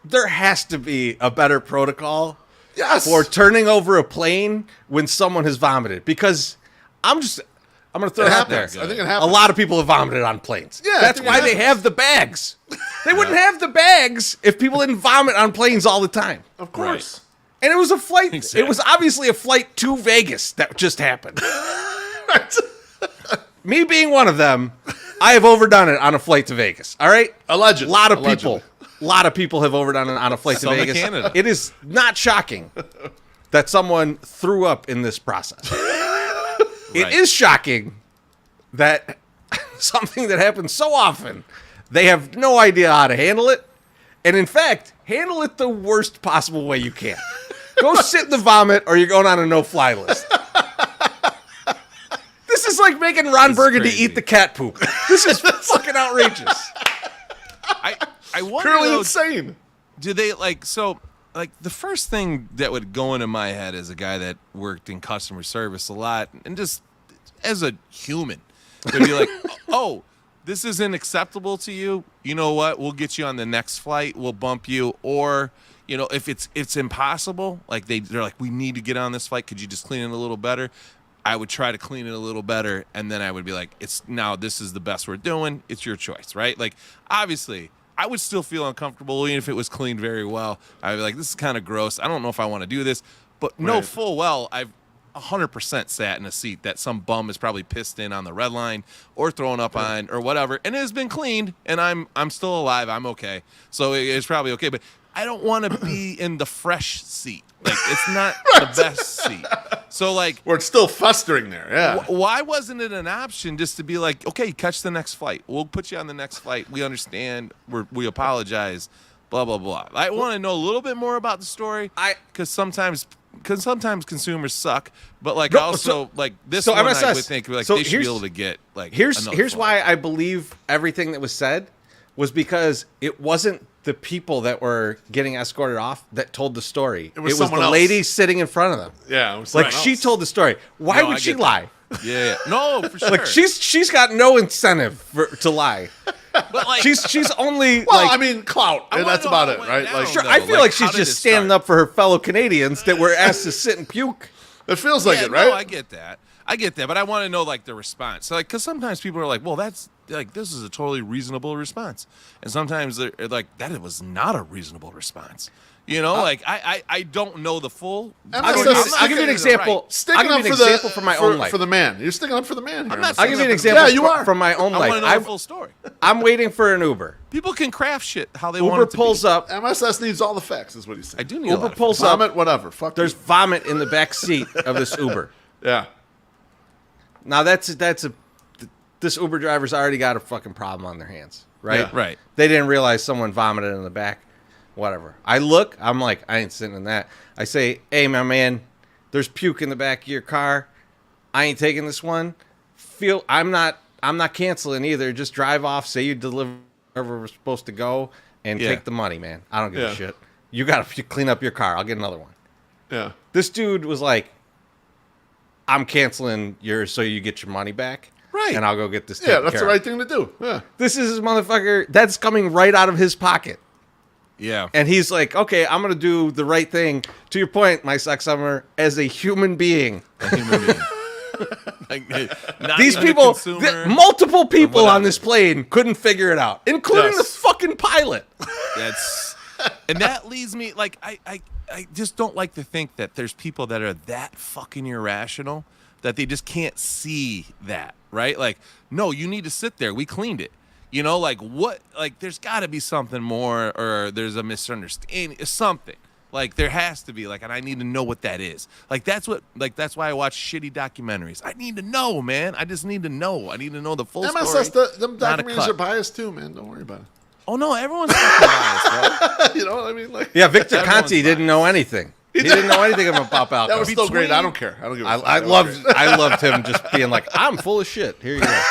there has to be a better protocol.
Yes.
For turning over a plane when someone has vomited, because I'm going to throw it out there.
happens. I think it happens.
A lot of people have vomited on planes.
Yeah, I
that's
think it
why they
happens.
have the bags. They wouldn't have the bags if people didn't vomit on planes all the time.
Of course.
And it was a flight.
Exactly.
It was obviously a flight to Vegas that just happened. Me being one of them, I have overdone it on a flight to Vegas. All right?
Allegedly.
A lot of people have overdone it on a flight to
Some in
Vegas.
Canada.
It is not shocking that someone threw up in this process. It
Right.
is shocking that something that happens so often, they have no idea how to handle it. And in fact, handle it the worst possible way you can. Go sit in the vomit or you're going on a no-fly list. This is like making Ron Burgundy
crazy.
eat the cat poop. This is fucking outrageous.
I wonder,
Purely
though,
insane.
do they the first thing that would go into my head as a guy that worked in customer service a lot and just as a human would be like, oh, this isn't acceptable to you. You know what? We'll get you on the next flight. We'll bump you. Or, if it's impossible, like they're like, we need to get on this flight. Could you just clean it a little better? I would try to clean it a little better. And then I would be like, this is the best we're doing. It's your choice, right? Like, obviously, I would still feel uncomfortable even if it was cleaned very well. I'd be like, this is kind of gross. I don't know if I want to do this. But know
Right.
full well I've 100% sat in a seat that some bum is probably pissed in on the red line or thrown up on or whatever. And it has been cleaned and I'm still alive. I'm okay. So it's probably okay. But I don't want to be in the fresh seat. Like, it's not the best seat. So, like,
Where it's still festering there, yeah.
why wasn't it an option just to be like, okay, catch the next flight. We'll put you on the next flight. We understand. We apologize. Blah, blah, blah. I want to know a little bit more about the story because sometimes consumers suck. But, like,
No,
also, like, this
so
one I
MSS
would think, like,
so
they should be
here's-
able to get, like,
Here's
another
why
flight.
I believe everything that was said was because it wasn't the people that were getting escorted off that told the story. It was
someone
the
else.
lady sitting in front of them.
Yeah. It was
Like,
someone
she
else.
told the story. Why
No,
would
I
she
get
lie?
Yeah. No, for sure.
Like, she's got no incentive to lie.
But, like,
She's only
Well,
like
I mean, clout.
I
And
wanna
that's
know
about
how
it,
it went
right?
down.
Like,
sure,
though.
I feel
Like,
like
how
she's
did
just
it
standing
start?
up for her fellow Canadians that were asked to sit and puke.
it feels like
yeah,
it, right?
No, I get that. But I want to know, like, the response. So, like, because sometimes people are like, well, that's, like, this is a totally reasonable response. And sometimes they're like, that was not a reasonable response. Like, I don't know the full.
I'll
I'll give you an example.
Sticking
I'll give
up
you an
for
example from my own life.
For the man. You're sticking up for the man here.
I'm not
I'll give you an example
Yeah, you are.
from my own
I want
life.
to know the full story.
I'm waiting for an Uber.
People can craft shit how they want
Uber
it to
pulls
be.
up.
MSS needs all the facts, is what he's saying.
I do need a lot
Uber
of
pulls up.
Vomit, whatever. Fuck
There's
you.
vomit in the back seat of this Uber.
Yeah.
Now this Uber driver's already got a fucking problem on their hands, right?
Yeah.
Right.
They didn't realize someone vomited in the back. Whatever. I look, I'm like, I ain't sitting in that. I say, hey, my man, there's puke in the back of your car. I ain't taking this one. I'm not canceling either. Just drive off, say you deliver wherever we're supposed to go, and
Yeah.
take the money, man. I don't give
Yeah.
a shit. You got to clean up your car. I'll get another one.
Yeah.
This dude was like, I'm canceling yours so you get your money back.
Right.
And I'll go get this
Yeah,
taken
that's
care
the
of.
right thing to do. Yeah.
This is his motherfucker. That's coming right out of his pocket.
Yeah.
And he's like, okay, I'm going to do the right thing. To your point, my sex summer, as a human being.
A human being. Like, not
These
even a
people,
consumer.
multiple people on
whatever.
this plane couldn't figure it out, including
Yes.
the fucking pilot.
And that leads me, like, I just don't like to think that there's people that are that fucking irrational that they just can't see that, right? Like, no, you need to sit there. We cleaned it. Like, what? Like, there's got to be something more, or there's a misunderstanding, something. Like, there has to be, like, and I need to know what that is. Like, that's why I watch shitty documentaries. I need to know, man. I just need to know. I need to know the full
MSS,
story.
them
not a
documentaries
cut.
are biased too, man. Don't worry about it.
Oh, no, everyone's fucking biased, bro.
You know what I mean? Like,
Yeah, Victor
Everyone's
Conti didn't know anything. He didn't know anything about pop alcohol.
that was still great.
Between-
I don't care. I don't give a fuck.
I
That was great.
loved him just being like, I'm full of shit. Here you go.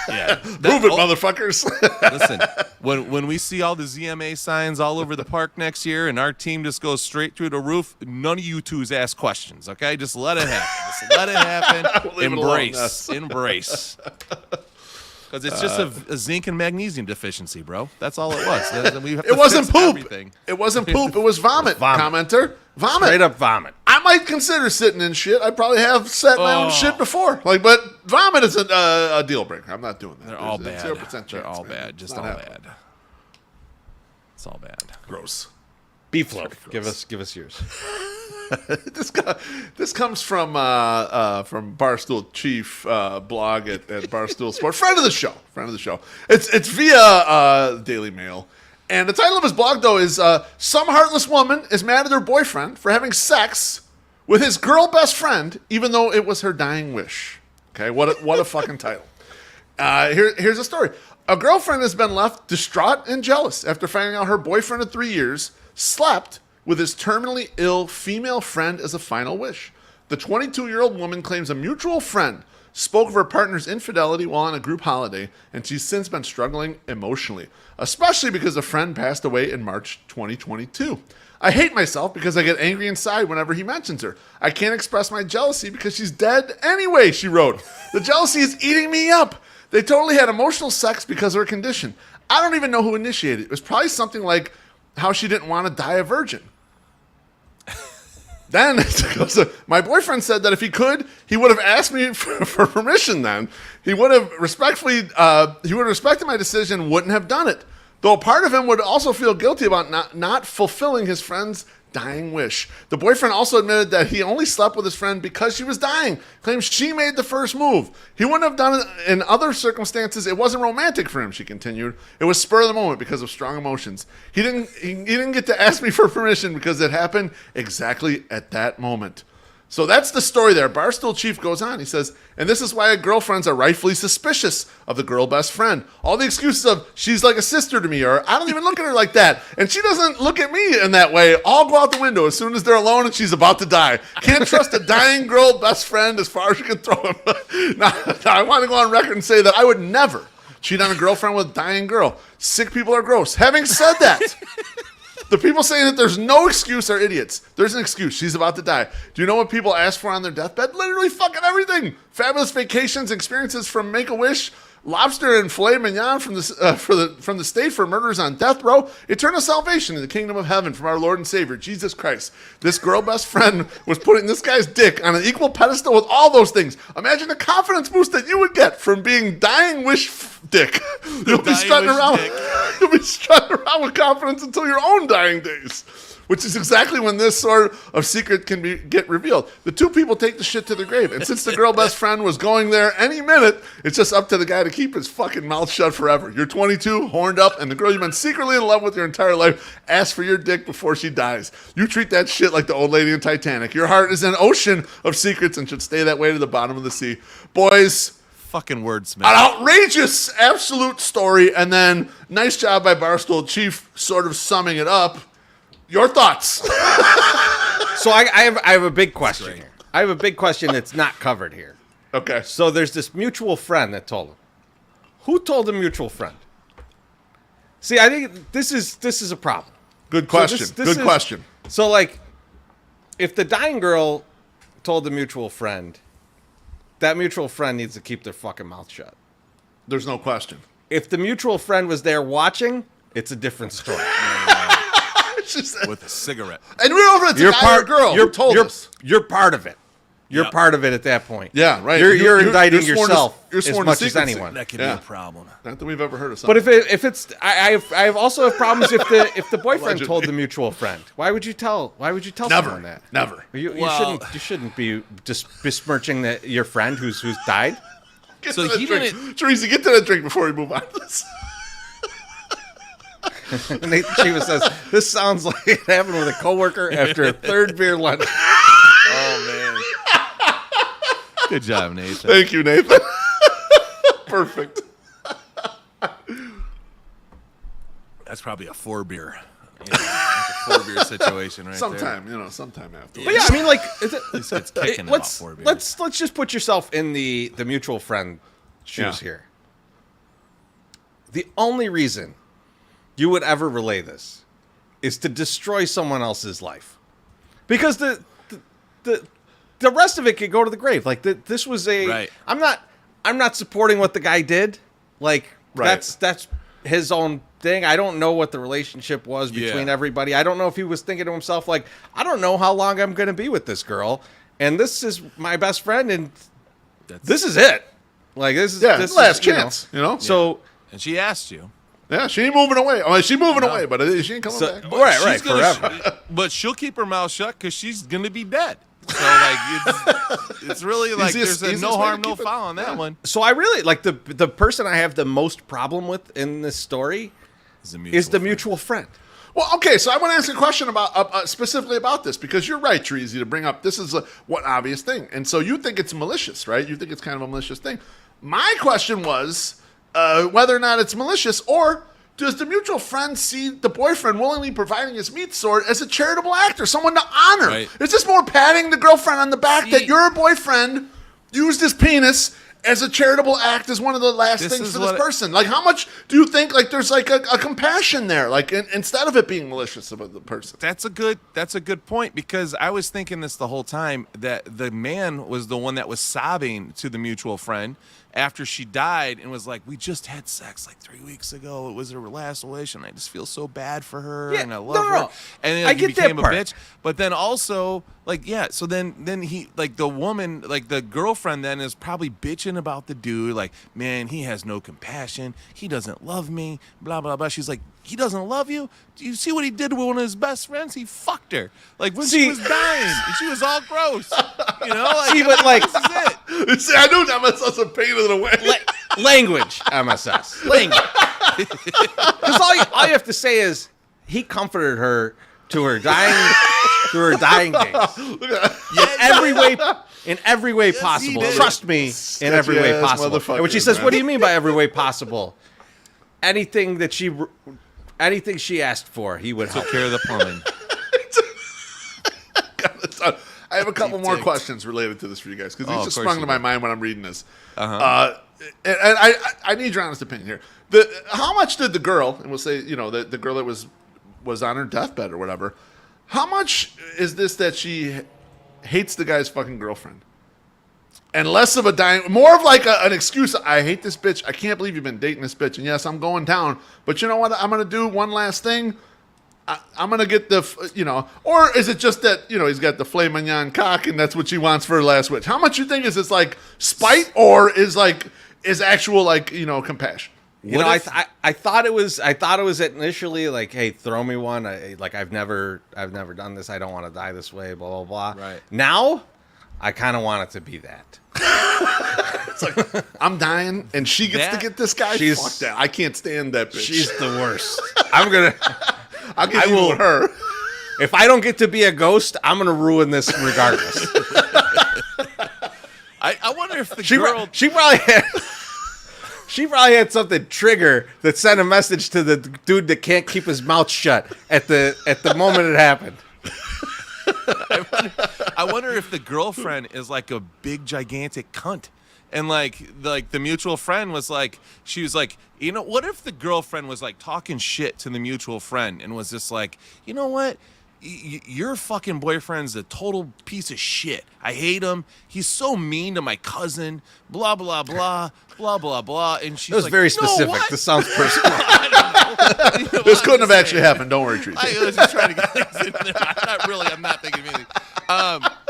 Yeah.
Prove it, motherfuckers.
Listen, when we see all the ZMA signs all over the park next year and our team just goes straight through the roof, none of you twos ask questions, okay? Just let it happen. Just let it happen.
Leave it alone,
Embrace.
yes.
Embrace. Because it's just a zinc and magnesium deficiency, bro. That's all it was.
It wasn't poop. It wasn't poop. It was vomit. Commenter. Vomit.
Straight up vomit.
I might consider sitting in shit. I probably have sat my own shit before. But vomit is a deal breaker. I'm not doing that.
They're all bad.
0% chance,
They're all
man.
bad. Just
Not
all
happening.
bad. It's all bad.
Gross.
Beef loaf. Give us yours.
This comes from Barstool Chief blog at Barstool Sports. Friend of the show. It's via Daily Mail. And the title of his blog, though, is Some Heartless Woman is Mad at Her Boyfriend for Having Sex with His Girl Best Friend, even though it was her dying wish. Okay, what a fucking title. Here's a story. A girlfriend has been left distraught and jealous after finding out her boyfriend of 3 years slept with his terminally ill female friend as a final wish. The 22-year-old woman claims a mutual friend spoke of her partner's infidelity while on a group holiday, and she's since been struggling emotionally, especially because a friend passed away in March 2022. I hate myself because I get angry inside whenever he mentions her. I can't express my jealousy because she's dead anyway, she wrote. The jealousy is eating me up. They totally had emotional sex because of her condition. I don't even know who initiated it. It was probably something like how she didn't want to die a virgin. Then my boyfriend said that if he could, he would have asked me for permission. Then he would have respected my decision, wouldn't have done it. Though a part of him would also feel guilty about not fulfilling his friend's dying wish. The boyfriend also admitted that he only slept with his friend because she was dying. Claims she made the first move. He wouldn't have done it in other circumstances. It wasn't romantic for him, she continued. It was spur of the moment because of strong emotions. He didn't get to ask me for permission because it happened exactly at that moment. So that's the story there. Barstool Chief goes on. He says, and this is why girlfriends are rightfully suspicious of the girl best friend. All the excuses of she's like a sister to me, or I don't even look at her like that, and she doesn't look at me in that way, all go out the window as soon as they're alone and she's about to die. Can't trust a dying girl best friend as far as you can throw him. Now, I want to go on record and say that I would never cheat on a girlfriend with a dying girl. Sick people are gross. Having said that, the people saying that there's no excuse are idiots. There's an excuse. She's about to die. Do you know what people ask for on their deathbed? Literally fucking everything. Fabulous vacations, experiences from Make-A-Wish, lobster and filet mignon from the state for murderers on death row, eternal salvation in the kingdom of heaven from our Lord and Savior, Jesus Christ. This girl best friend was putting this guy's dick on an equal pedestal with all those things. Imagine the confidence boost that you would get from being dying wish dick. You'll be strutting around with confidence until your own dying days, which is exactly when this sort of secret can get revealed. The two people take the shit to the grave, and since the girl best friend was going there any minute, it's just up to the guy to keep his fucking mouth shut forever. You're 22, horned up, and the girl you've been secretly in love with your entire life asks for your dick before she dies. You treat that shit like the old lady in Titanic. Your heart is an ocean of secrets and should stay that way to the bottom of the sea. Boys,
fucking wordsmith.
an outrageous, absolute story, and then nice job by Barstool Chief sort of summing it up. Your thoughts?
So I have a big question here. I have a big question that's not covered here.
Okay.
So there's this mutual friend that told him. Who told the mutual friend? See, I think this is a problem.
Good question. Good question.
So, like, if the dying girl told the mutual friend, that mutual friend needs to keep their fucking mouth shut.
There's no question.
If the mutual friend was there watching, it's a different story.
With a cigarette.
And we don't know if it's a guy or a girl who told us.
You're part of it. You're
Yep.
part of it at that point.
Yeah, right.
You're indicting
you're sworn
yourself
you're
as
sworn
much
to
as
secrecy.
anyone.
That could
Yeah.
be a problem.
Not that we've ever heard of something.
But if it's I also have problems if the boyfriend told the mutual friend. Why would you tell someone that?
Never.
You shouldn't be just besmirching your friend who's died.
Get
So
to that
he
drink.
didn't-
Teresa, get to that drink before we move on.
And Shiva says, this sounds like it happened with a coworker after a third beer lunch.
Oh, man. Good job, Nathan.
Thank you, Nathan. Perfect.
That's probably a 4-beer. Like a 4-beer situation right
Sometime after.
But yeah, I mean, like,
It's kicking about
let's
4 beers.
let's just put yourself in the mutual friend shoes
Yeah.
here. The only reason you would ever relay this is to destroy someone else's life, because the rest of it could go to the grave. Like this was a.
Right.
I'm not supporting what the guy did, Like,
Right.
that's his own thing. I don't know what the relationship was between everybody. I don't know if he was thinking to himself, like, I don't know how long I'm going to be with this girl, and this is my best friend, and this is it. Like, this is this
last
is,
chance, you know?
So,
And she asked you.
Yeah, she ain't moving away. Oh, she's moving away, but she ain't coming back.
right,
She's gonna-
forever.
But she'll keep her mouth shut because she's going to be dead. So, like, it's really like
Easiest-
there's a
easiest
no
way
harm,
to
no
keep it.
foul on that one.
So I really, like, the person I have the most problem with in this story is the mutual friend.
Well, okay, so I want to ask a question about specifically about this, because you're right, Treasy, to bring up this is what obvious thing. And so you think it's malicious, right? You think it's kind of a malicious thing. My question was whether or not it's malicious, or does the mutual friend see the boyfriend willingly providing his meat sword as a charitable act or someone to honor?
Right.
Is this more patting the girlfriend on the back that your boyfriend used his penis as a charitable act as one of the last
This
things
is
for this
what-
person? Like, how much do you think, like, there's like a compassion there, like, instead of it being malicious about the person?
That's a good point, because I was thinking this the whole time, that the man was the one that was sobbing to the mutual friend after she died and was like, we just had sex like 3 weeks ago. It was her last relation. I just feel so bad for her,
Yeah,
and I love
no,
her.
no.
And then
I
he
get that
became a
part.
bitch. But then also, like, so then he, like, the woman, like, the girlfriend then is probably bitching about the dude, like, man, he has no compassion. He doesn't love me, blah, blah, blah. She's like, he doesn't love you? Do you see what he did to one of his best friends? He fucked her. Like, when she was dying, and she was all gross. You know? Like,
See, but, like-
this is it.
See, I knew that MSS would paint it away.
Language, MSS. Language. Because all you have to say is he comforted her to her dying days. In every way possible.
did.
Trust me, in every way
Sketchy-ass
possible. And when she
motherfucker,
says,
man.
"What do you mean by every way possible?" Anything she asked for, he would help.
Took care of the plumbing.
I have a couple more
ticked.
questions related to this for you guys, because
Oh,
these
of
just
course
sprung
you
to my
do.
mind when I'm reading this.
Uh-huh.
And I need your honest opinion here. How much did the girl, and we'll say, you know, the girl that was on her deathbed or whatever, how much is this that she hates the guy's fucking girlfriend? And less of a dying, more of like an excuse. I hate this bitch. I can't believe you've been dating this bitch. And yes, I'm going down. But you know what? I'm going to do one last thing. I'm going to get or is it just that, you know, he's got the filet mignon cock and that's what she wants for her last wish? How much you think is this like spite, or is actual, like, you know, compassion?
You know, I thought it was initially like, hey, throw me one. I've never done this. I don't want to die this way. Blah blah blah.
Right.
Now, I kind of want it to be that.
It's like, I'm dying and she gets to get this guy?
She's-
Fuck that. I can't stand that bitch.
She's the worst.
I'll get even with her.
If I don't get to be a ghost, I'm gonna ruin this regardless.
I wonder if the
She
girl.
probably had something trigger that sent a message to the dude that can't keep his mouth shut at the moment it happened.
I wonder if the girlfriend is like a big gigantic cunt, and like the mutual friend was like, she was like, you know, what if the girlfriend was like talking shit to the mutual friend and was just like, you know what? Your fucking boyfriend's a total piece of shit. I hate him. He's so mean to my cousin. Blah blah blah blah blah blah. And she's
It was
like,
very
"No,
specific.
what?"
This sounds personal.
This couldn't have actually happened. Don't worry, Treasy.
I was just trying to get things in there. I'm not thinking of anything.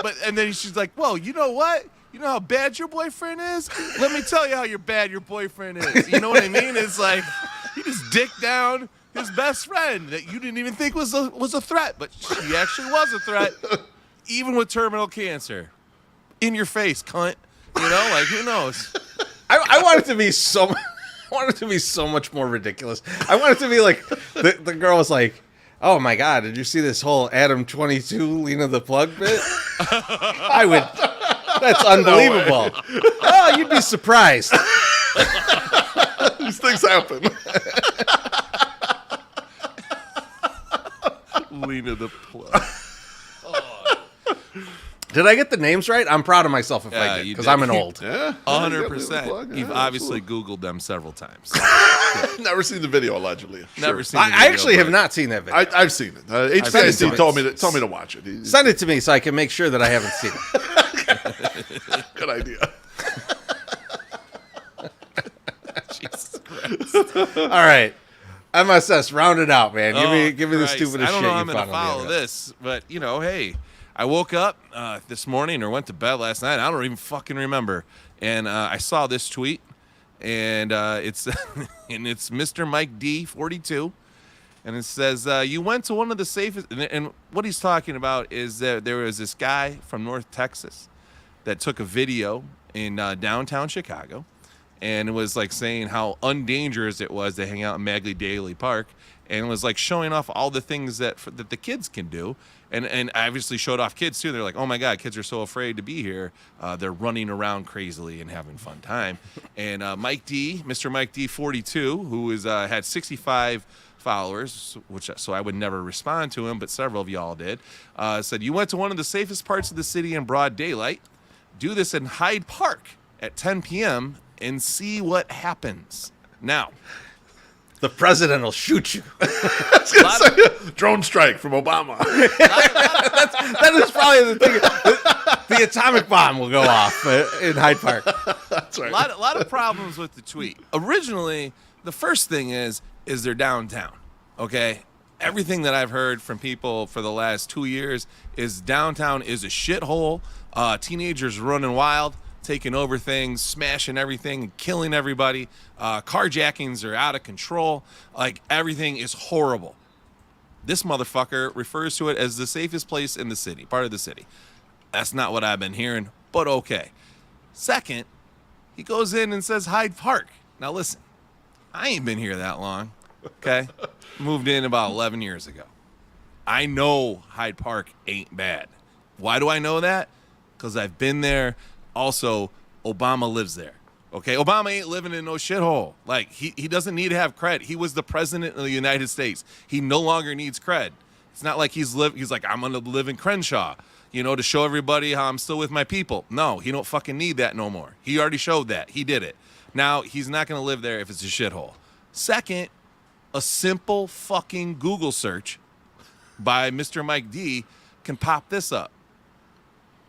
But then she's like, well, you know what? You know how bad your boyfriend is? Let me tell you how bad your boyfriend is. You know what I mean? It's like, you just dick down his best friend that you didn't even think was a threat, but she actually was a threat, even with terminal cancer. In your face, cunt. You know, like, who knows?
I want it to be so. I want it to be so much more ridiculous. I want it to be like the girl was like, "Oh my god, did you see this whole Adam 22 Lena the Plug bit?" I would. That's unbelievable. Oh, you'd be surprised.
These things happen.
Lena the Plug.
Did I get the names right? I'm proud of myself if I
Yeah,
did,
you
because
did.
I'm an old.
Yeah.
100%. You've
Yeah,
obviously Googled them several times.
Never seen the video, allegedly.
Never
Sure.
seen the
I
video,
actually have
but-
not seen that video.
I've seen it.
seen it
HCIC
too.
told me to watch it.
Send it to me so I can make sure that I haven't seen it.
Good idea.
Jesus
All right. MSS, round it out, man. Give me the
Christ.
stupidest
I don't
shit
know how
you
I'm going
found
to
on the
follow
internet.
this, but, hey, I woke up this morning or went to bed last night. I don't even fucking remember. And I saw this tweet, and it's and it's Mr. Mike D, 42. And it says, you went to one of the safest, and what he's talking about is that there was this guy from North Texas that took a video in downtown Chicago, and it was like saying how undangerous it was to hang out in Magley Daly Park, and it was like showing off all the things that the kids can do, and obviously showed off kids too. They're like, oh my God, kids are so afraid to be here. They're running around crazily and having fun time. And Mr. Mike D, 42, who is had 65 followers, so I would never respond to him, but several of y'all did, said, you went to one of the safest parts of the city in broad daylight. Do this in Hyde Park at 10 p.m. and see what happens. Now,
The president will shoot you.
Drone strike from Obama.
That is probably the thing. The atomic bomb will go off in Hyde Park.
That's right.
A lot of problems with the tweet. Originally, the first thing is they're downtown, okay? Everything that I've heard from people for the last 2 years is downtown is a shithole. Teenagers running wild, taking over things, smashing everything, and killing everybody. Carjackings are out of control. Like, everything is horrible. This motherfucker refers to it as the safest place in the city, part of the city. That's not what I've been hearing, but okay. Second, he goes in and says Hyde Park. Now listen, I ain't been here that long, okay? Moved in about 11 years ago. I know Hyde Park ain't bad. Why do I know that? Because I've been there. Also, Obama lives there. Okay, Obama ain't living in no shithole. Like, he doesn't need to have cred. He was the president of the United States. He no longer needs cred. It's not like he's like, I'm gonna live in Crenshaw, to show everybody how I'm still with my people. No, he don't fucking need that no more. He already showed that. He did it. Now, he's not gonna live there if it's a shithole. Second, a simple fucking Google search by Mr. Mike D can pop this up.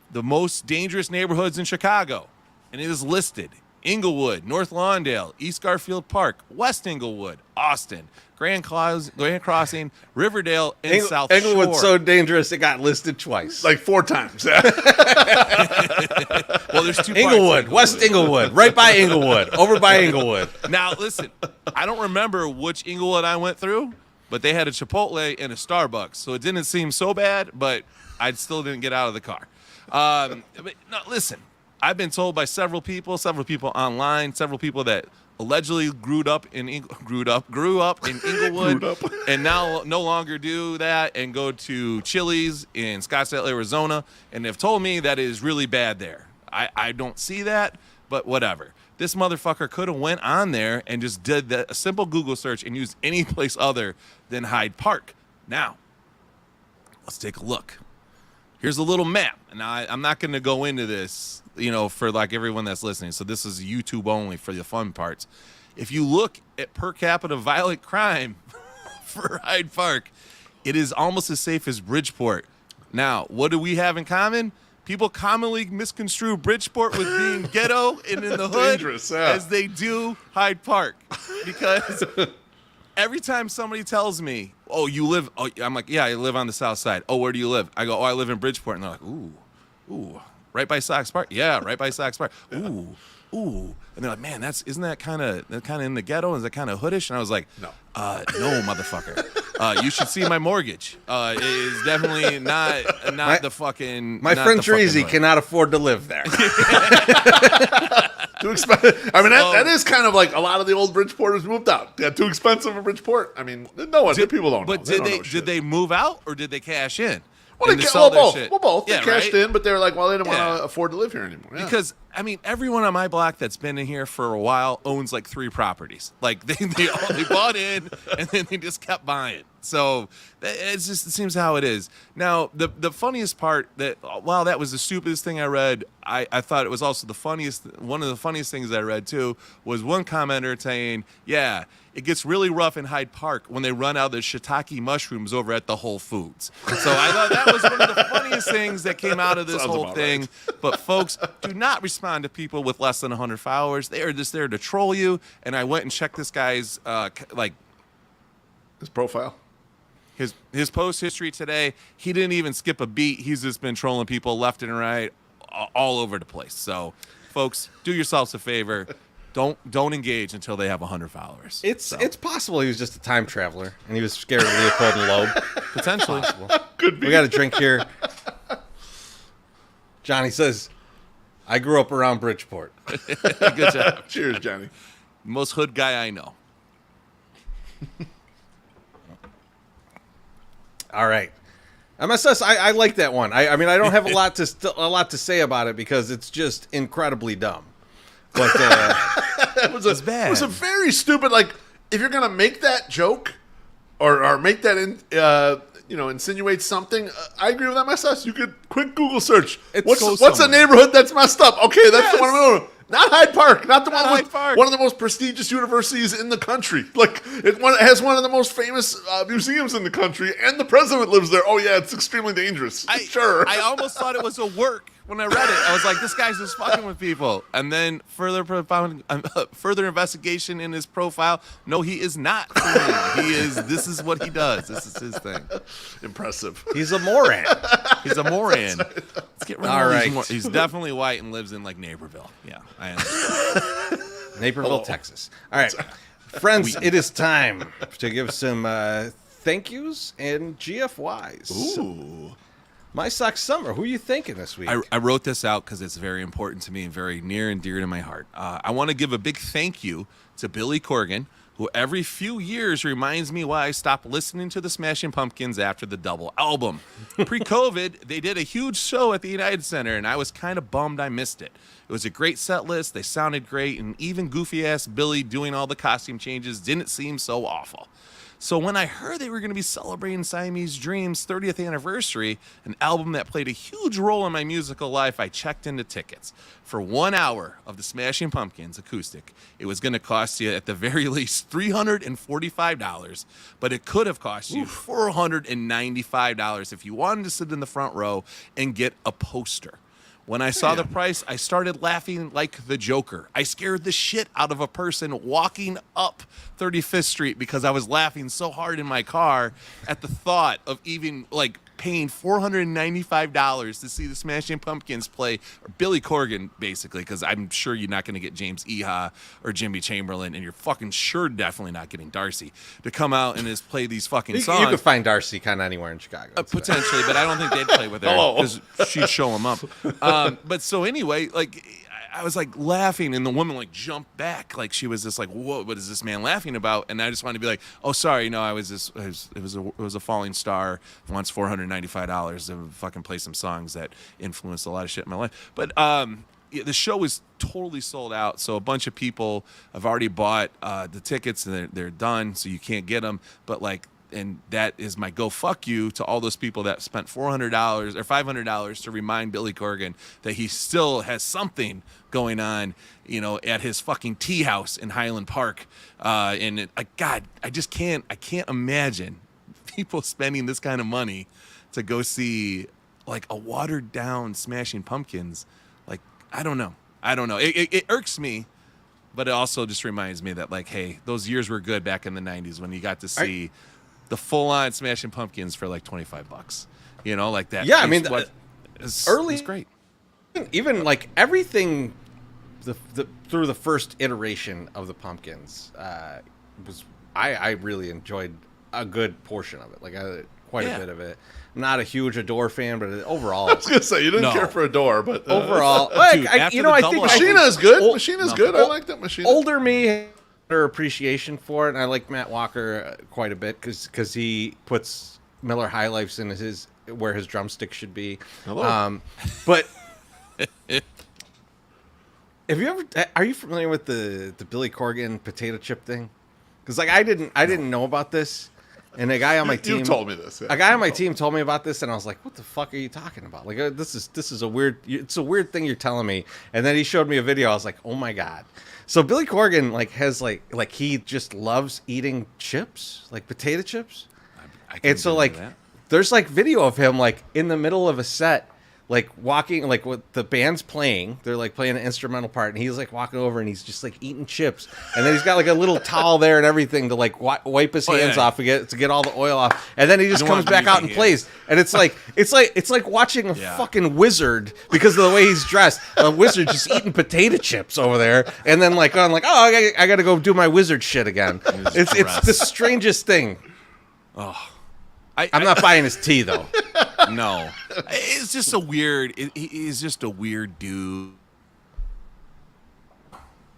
The most dangerous neighborhoods in Chicago. And it is listed. Inglewood, North Lawndale, East Garfield Park, West Inglewood, Austin, Grand Crossing, Riverdale, and South Shore.
Englewood's so dangerous it got listed twice.
Like 4 times.
Well, there's 2 parts.
Inglewood, West Inglewood, right by Inglewood, over by Inglewood.
Now, listen, I don't remember which Inglewood I went through, but they had a Chipotle and a Starbucks, so it didn't seem so bad, but I still didn't get out of the car. But no, listen, I've been told by several people online, several people that allegedly grew up in Inglewood and now no longer do that and go to Chili's in Scottsdale, Arizona, and they've told me that it is really bad there. I don't see that, but whatever. This motherfucker could have went on there and just did a simple Google search and used any place other than Hyde Park. Now, let's take a look. Here's a little map. Now, I'm not going to go into this, for like everyone that's listening. So this is YouTube only for the fun parts. If you look at per capita violent crime for Hyde Park, it is almost as safe as Bridgeport. Now, what do we have in common? People commonly misconstrue Bridgeport with being ghetto and in the hood as they do Hyde Park. Because every time somebody tells me, oh, you live, I'm like, yeah, I live on the south side. Oh, where do you live? I go, I live in Bridgeport. And they're like, ooh, right by Sox Park? Yeah, right by Sox Park. Ooh. And they're like, man, isn't that kind of in the ghetto? Is that kind of hoodish? And I was like, no, motherfucker. You should see my mortgage. It is definitely not the fucking.
My friend Treasy cannot afford to live there.
Too expensive. I mean, that is kind of like a lot of the old Bridgeporters moved out. They're too expensive in Bridgeport. I mean, people don't know.
But did they move out or did they cash in?
Well, both.
Yeah,
they cashed in, but they were like, well, they didn't want to afford to live here anymore. Yeah.
Because, I mean, everyone on my block that's been in here for a while owns like 3 properties. Like, they bought in, and then they just kept buying. So, it seems how it is. Now, the funniest part while that was the stupidest thing I read, I thought it was also one of the funniest things I read, too, was one commenter saying, yeah, it gets really rough in Hyde Park when they run out of the shiitake mushrooms over at the Whole Foods. So I thought that was one of the funniest things that came out of this whole thing. Right. But folks, do not respond to people with less than 100 followers. They are just there to troll you. And I went and checked this guy's
His profile.
his post history today. He didn't even skip a beat. He's just been trolling people left and right, all over the place. So, folks, do yourselves a favor. Don't engage until they have 100 followers.
It's possible he was just a time traveler and he was scared of Leopold and Loeb.
Potentially.
Could be.
We got a drink here. Johnny says, I grew up around Bridgeport.
Good job.
Cheers, Johnny.
Most hood guy I know.
All right. MSS, I like that one. I mean, I don't have a lot to say about it because it's just incredibly dumb. But
It was a very stupid, like, if you're going to make that joke or make that, insinuate something, I agree with MSS. You could quick Google search. What's a neighborhood that's messed up? Okay, that's the one I'm going to. Not Hyde Park. Not the one with one of the most prestigious universities in the country. Like, it has one of the most famous museums in the country, and the president lives there. Oh, yeah, it's extremely dangerous. Sure.
I almost thought it was a work when I read it. I was like, this guy's just fucking with people. And then further investigation in his profile, no, he is not. This is what he does. This is his thing.
Impressive.
he's a moron.
He's a moron. Let's get rid of
All right.
He's definitely white and lives in, like, Naperville. Yeah, I understand.
Naperville, Texas. All right. Friends, it is time to give some thank yous and GFYs.
Ooh.
My Sox Summer, who are you thinking this week?
I wrote this out because it's very important to me and very near and dear to my heart. I want to give a big thank you to Billy Corgan, who every few years reminds me why I stopped listening to the Smashing Pumpkins after the double album. Pre-COVID, they did a huge show at the United Center, and I was kind of bummed I missed it. It was a great set list. They sounded great, and even goofy-ass Billy doing all the costume changes didn't seem so awful. So when I heard they were going to be celebrating Siamese Dream's 30th anniversary, an album that played a huge role in my musical life, I checked into tickets. For 1 hour of the Smashing Pumpkins acoustic, it was going to cost you at the very least $345, but it could have cost you $495 if you wanted to sit in the front row and get a poster. When I saw the price, I started laughing like the Joker. I scared the shit out of a person walking up 35th Street because I was laughing so hard in my car at the thought of even, like, paying $495 to see the Smashing Pumpkins play, or Billy Corgan, basically, because I'm sure you're not going to get James Iha or Jimmy Chamberlain, and you're fucking sure definitely not getting Darcy to come out and just play these fucking songs.
You could find Darcy kind of anywhere in Chicago.
Potentially, but I don't think they'd play with her because she'd show them up. But so anyway, like, I was like laughing, and the woman like jumped back, like she was just like, "Whoa, what is this man laughing about?" And I just wanted to be like, "Oh, sorry, no, it was a falling star wants $495 to fucking play some songs that influenced a lot of shit in my life." But the show is totally sold out, so a bunch of people have already bought the tickets, and they're done, so you can't get them. But like. And that is my go fuck you to all those people that spent $400 or $500 to remind Billy Corgan that he still has something going on, at his fucking tea house in Highland Park. God, I just can't imagine people spending this kind of money to go see like a watered down Smashing Pumpkins. Like, I don't know. It irks me. But it also just reminds me that, like, hey, those years were good back in the 90s when you got to see the full-on Smashing Pumpkins for like $25, like that.
Yeah, I mean,
early is great.
Even like everything, through the first iteration of the Pumpkins was I really enjoyed a good portion of it, like quite a bit of it. I'm not a huge Adore fan, but overall,
I was gonna say you didn't care for Adore, but
overall,
dude,
I think
Machina is good. Machina's good. I like that Machina.
Older me. Appreciation for it, and I like Matt Walker quite a bit because he puts Miller High Lifes in where his drumstick should be. But are you familiar with the Billy Corgan potato chip thing? Because like I didn't know about this, and a guy on my team
you told me this. Yeah.
A guy on my team told me about this, and I was like, "What the fuck are you talking about? Like this is a weird. It's a weird thing you're telling me." And then he showed me a video. I was like, "Oh my god." So Billy Corgan has like he just loves eating chips, like potato chips. And so like there's like video of him like in the middle of a set, like walking, like what the band's playing. They're like playing an instrumental part, and he's like walking over, and he's just like eating chips, and then he's got like a little towel there and everything to like wipe his hands off to get all the oil off, and then he just comes back out and plays, and it's like watching a fucking wizard because of the way he's dressed. A wizard just eating potato chips over there, and then like I'm like, oh, I got to go do my wizard shit again. It's the strangest thing.
Oh,
I'm not buying his tea though.
No, it's just a weird. He's just a weird dude.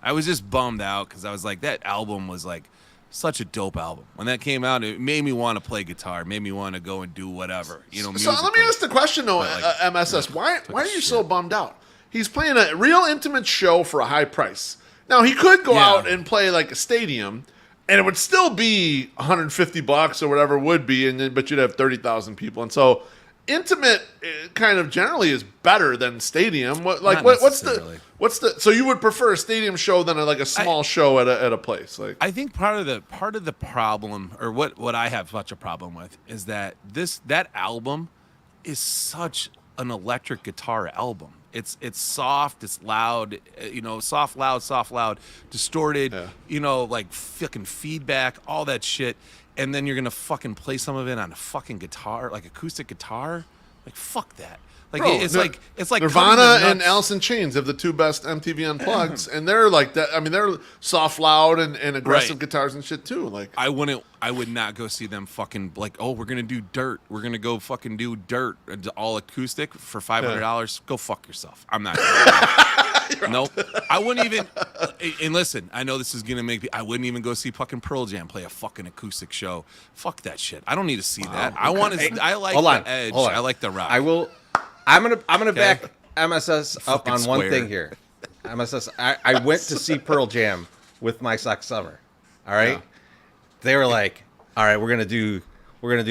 I was just bummed out because I was like, that album was like such a dope album. When that came out, it made me want to play guitar, made me want to go and do whatever. You know.
So let me ask the question though, MSS. Why are you so bummed out? He's playing a real intimate show for a high price. Now he could go out and play like a stadium. And it would still be $150 or whatever it would be, but you'd have 30,000 people. And so, intimate kind of generally is better than stadium. What's the? So you would prefer a stadium show than a small show at a place? Like
I think part of the problem, or what I have such a problem with, is that that album is such an electric guitar album. It's soft, it's loud, soft, loud, distorted, like fucking feedback, all that shit. And then you're going to fucking play some of it on a fucking guitar, like acoustic guitar. Like, fuck that. Like,
Bro,
it's like
Nirvana and Alice in Chains have the two best MTV Unplugged, and they're like that. I mean, they're soft, loud, and aggressive guitars and shit too. Like,
I would not go see them fucking like, oh, we're gonna do Dirt. We're gonna go fucking do Dirt, all acoustic for $500. Go fuck yourself. I'm not. Nope. I wouldn't even. And listen, I know this is gonna make me. I wouldn't even go see fucking Pearl Jam play a fucking acoustic show. Fuck that shit. I don't need to see that. I want to. I like the edge. I like the rock.
I will. I'm gonna back MSS up on one thing here. MSS, I went to see Pearl Jam with My Sock Summer. All right, they were like, all right, we're gonna do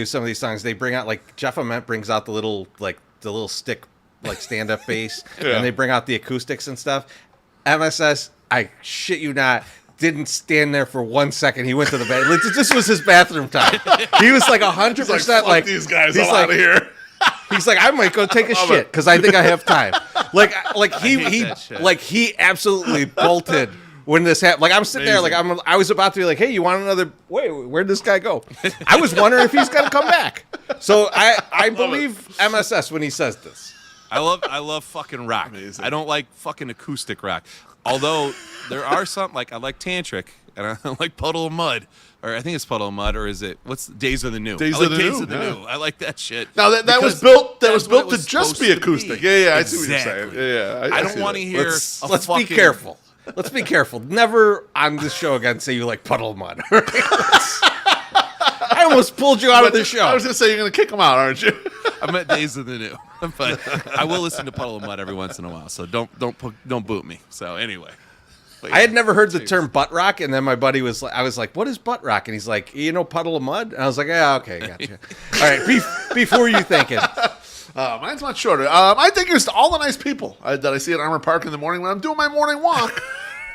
some of these songs. They bring out like Jeff Ament brings out the little stick like stand up bass, and they bring out the acoustics and stuff. MSS, I shit you not, didn't stand there for 1 second. He went to the bathroom. This was his bathroom time. He was like 100% like
these guys all out of here.
He's like, I might go take a shit because I think I have time. Like he absolutely bolted when this happened. Like I'm sitting there, like I was about to be like, hey, you want another? Wait, where'd this guy go? I was wondering if he's gonna come back. So I believe MSS when he says this.
I love fucking rock. Amazing. I don't like fucking acoustic rock. Although there are some, like I like Tantric and I like Puddle of Mud. Or I think it's Puddle of Mud, or is it what's Days of the New?
Days of the
New. I like that shit.
Now that was built to just be acoustic. Yeah, I see what you're saying. Yeah,
I don't want to hear.
Let's be careful. Let's be careful. Never on this show again say you like Puddle of Mud. I almost pulled you out of the show.
I was gonna say you're gonna kick them out, aren't you?
I meant Days of the New, but I will listen to Puddle of Mud every once in a while. So don't boot me. So anyway.
I had never heard the term butt rock, and then my buddy I was like, what is butt rock? And he's like, Puddle of Mud? And I was like, yeah, okay, gotcha. All right, before you think it.
Mine's much shorter. I think it's all the nice people that I see at Armour Park in the morning when I'm doing my morning walk.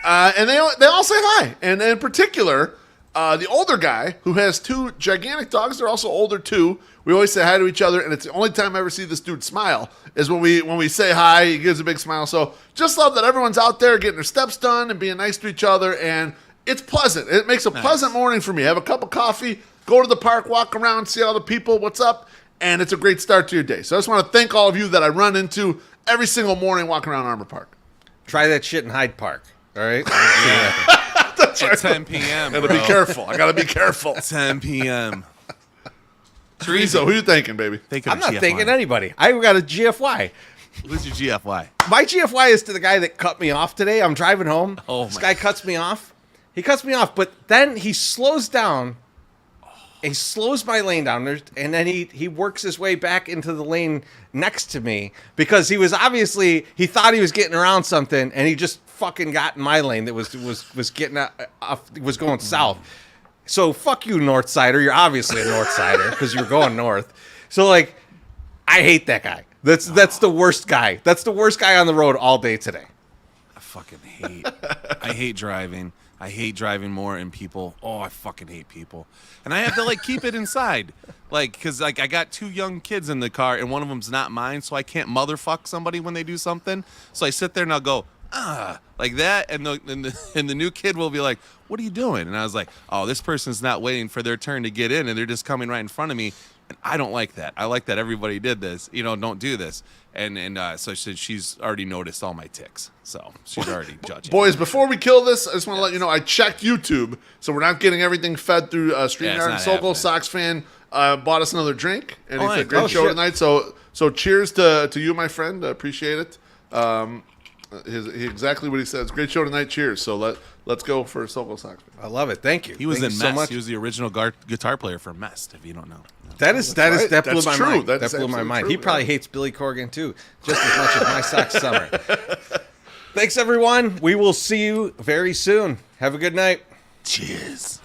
And they all say hi. And in particular, the older guy who has two gigantic dogs, they're also older too. We always say hi to each other, and it's the only time I ever see this dude smile is when we say hi. He gives a big smile. So just love that everyone's out there getting their steps done and being nice to each other, and it's pleasant. It makes a pleasant morning for me. Have a cup of coffee, go to the park, walk around, see all the people, what's up, and it's a great start to your day. So I just want to thank all of you that I run into every single morning walking around Armour Park.
Try that shit in Hyde Park, all right?
Yeah. That's right. At 10 p.m.,
Gotta be careful. I gotta be careful.
10 p.m.
Teresa, who you thinking, baby?
I'm not thinking anybody. I got a GFY.
Who's your GFY?
My GFY is to the guy that cut me off today. I'm driving home. This guy cuts me off. He cuts me off, but then he slows down. He slows my lane down, and then he works his way back into the lane next to me because he was obviously he thought he was getting around something, and he just fucking got in my lane that was getting was going south. So fuck you, North Sider. You're obviously a North Sider because you're going north. So like, I hate that guy. That's the worst guy. That's the worst guy on the road all day today.
I hate driving. I hate driving more, and people, I fucking hate people. And I have to, like, keep it inside. Like, because, like, I got 2 young kids in the car, and one of them's not mine, so I can't motherfuck somebody when they do something. So I sit there, and I'll go, like that, and the new kid will be like, what are you doing? And I was like, oh, this person's not waiting for their turn to get in, and they're just coming right in front of me. And I don't like that. I like that everybody did this. Don't do this. And so she's already noticed all my tics. So she's already judging.
Boys, before we kill this, I just want to let you know I checked YouTube, so we're not getting everything fed through StreamYard. And Sokol, Sox fan, bought us another drink, and he said, great show tonight. So cheers to you, my friend. I appreciate it. Exactly what he says. Great show tonight. Cheers. So let's go for Sokol Sox fan.
I love it. Thank you.
He was
Thank
in
you so
Mest.
much.
He was the original guitar player for Mest, if you don't know.
That blew
That's
my
true.
mind.
That's
That blew my
absolutely
mind.
true,
He probably hates Billy Corgan too, just as much as my Sox summer. Thanks, everyone. We will see you very soon. Have a good night.
Cheers.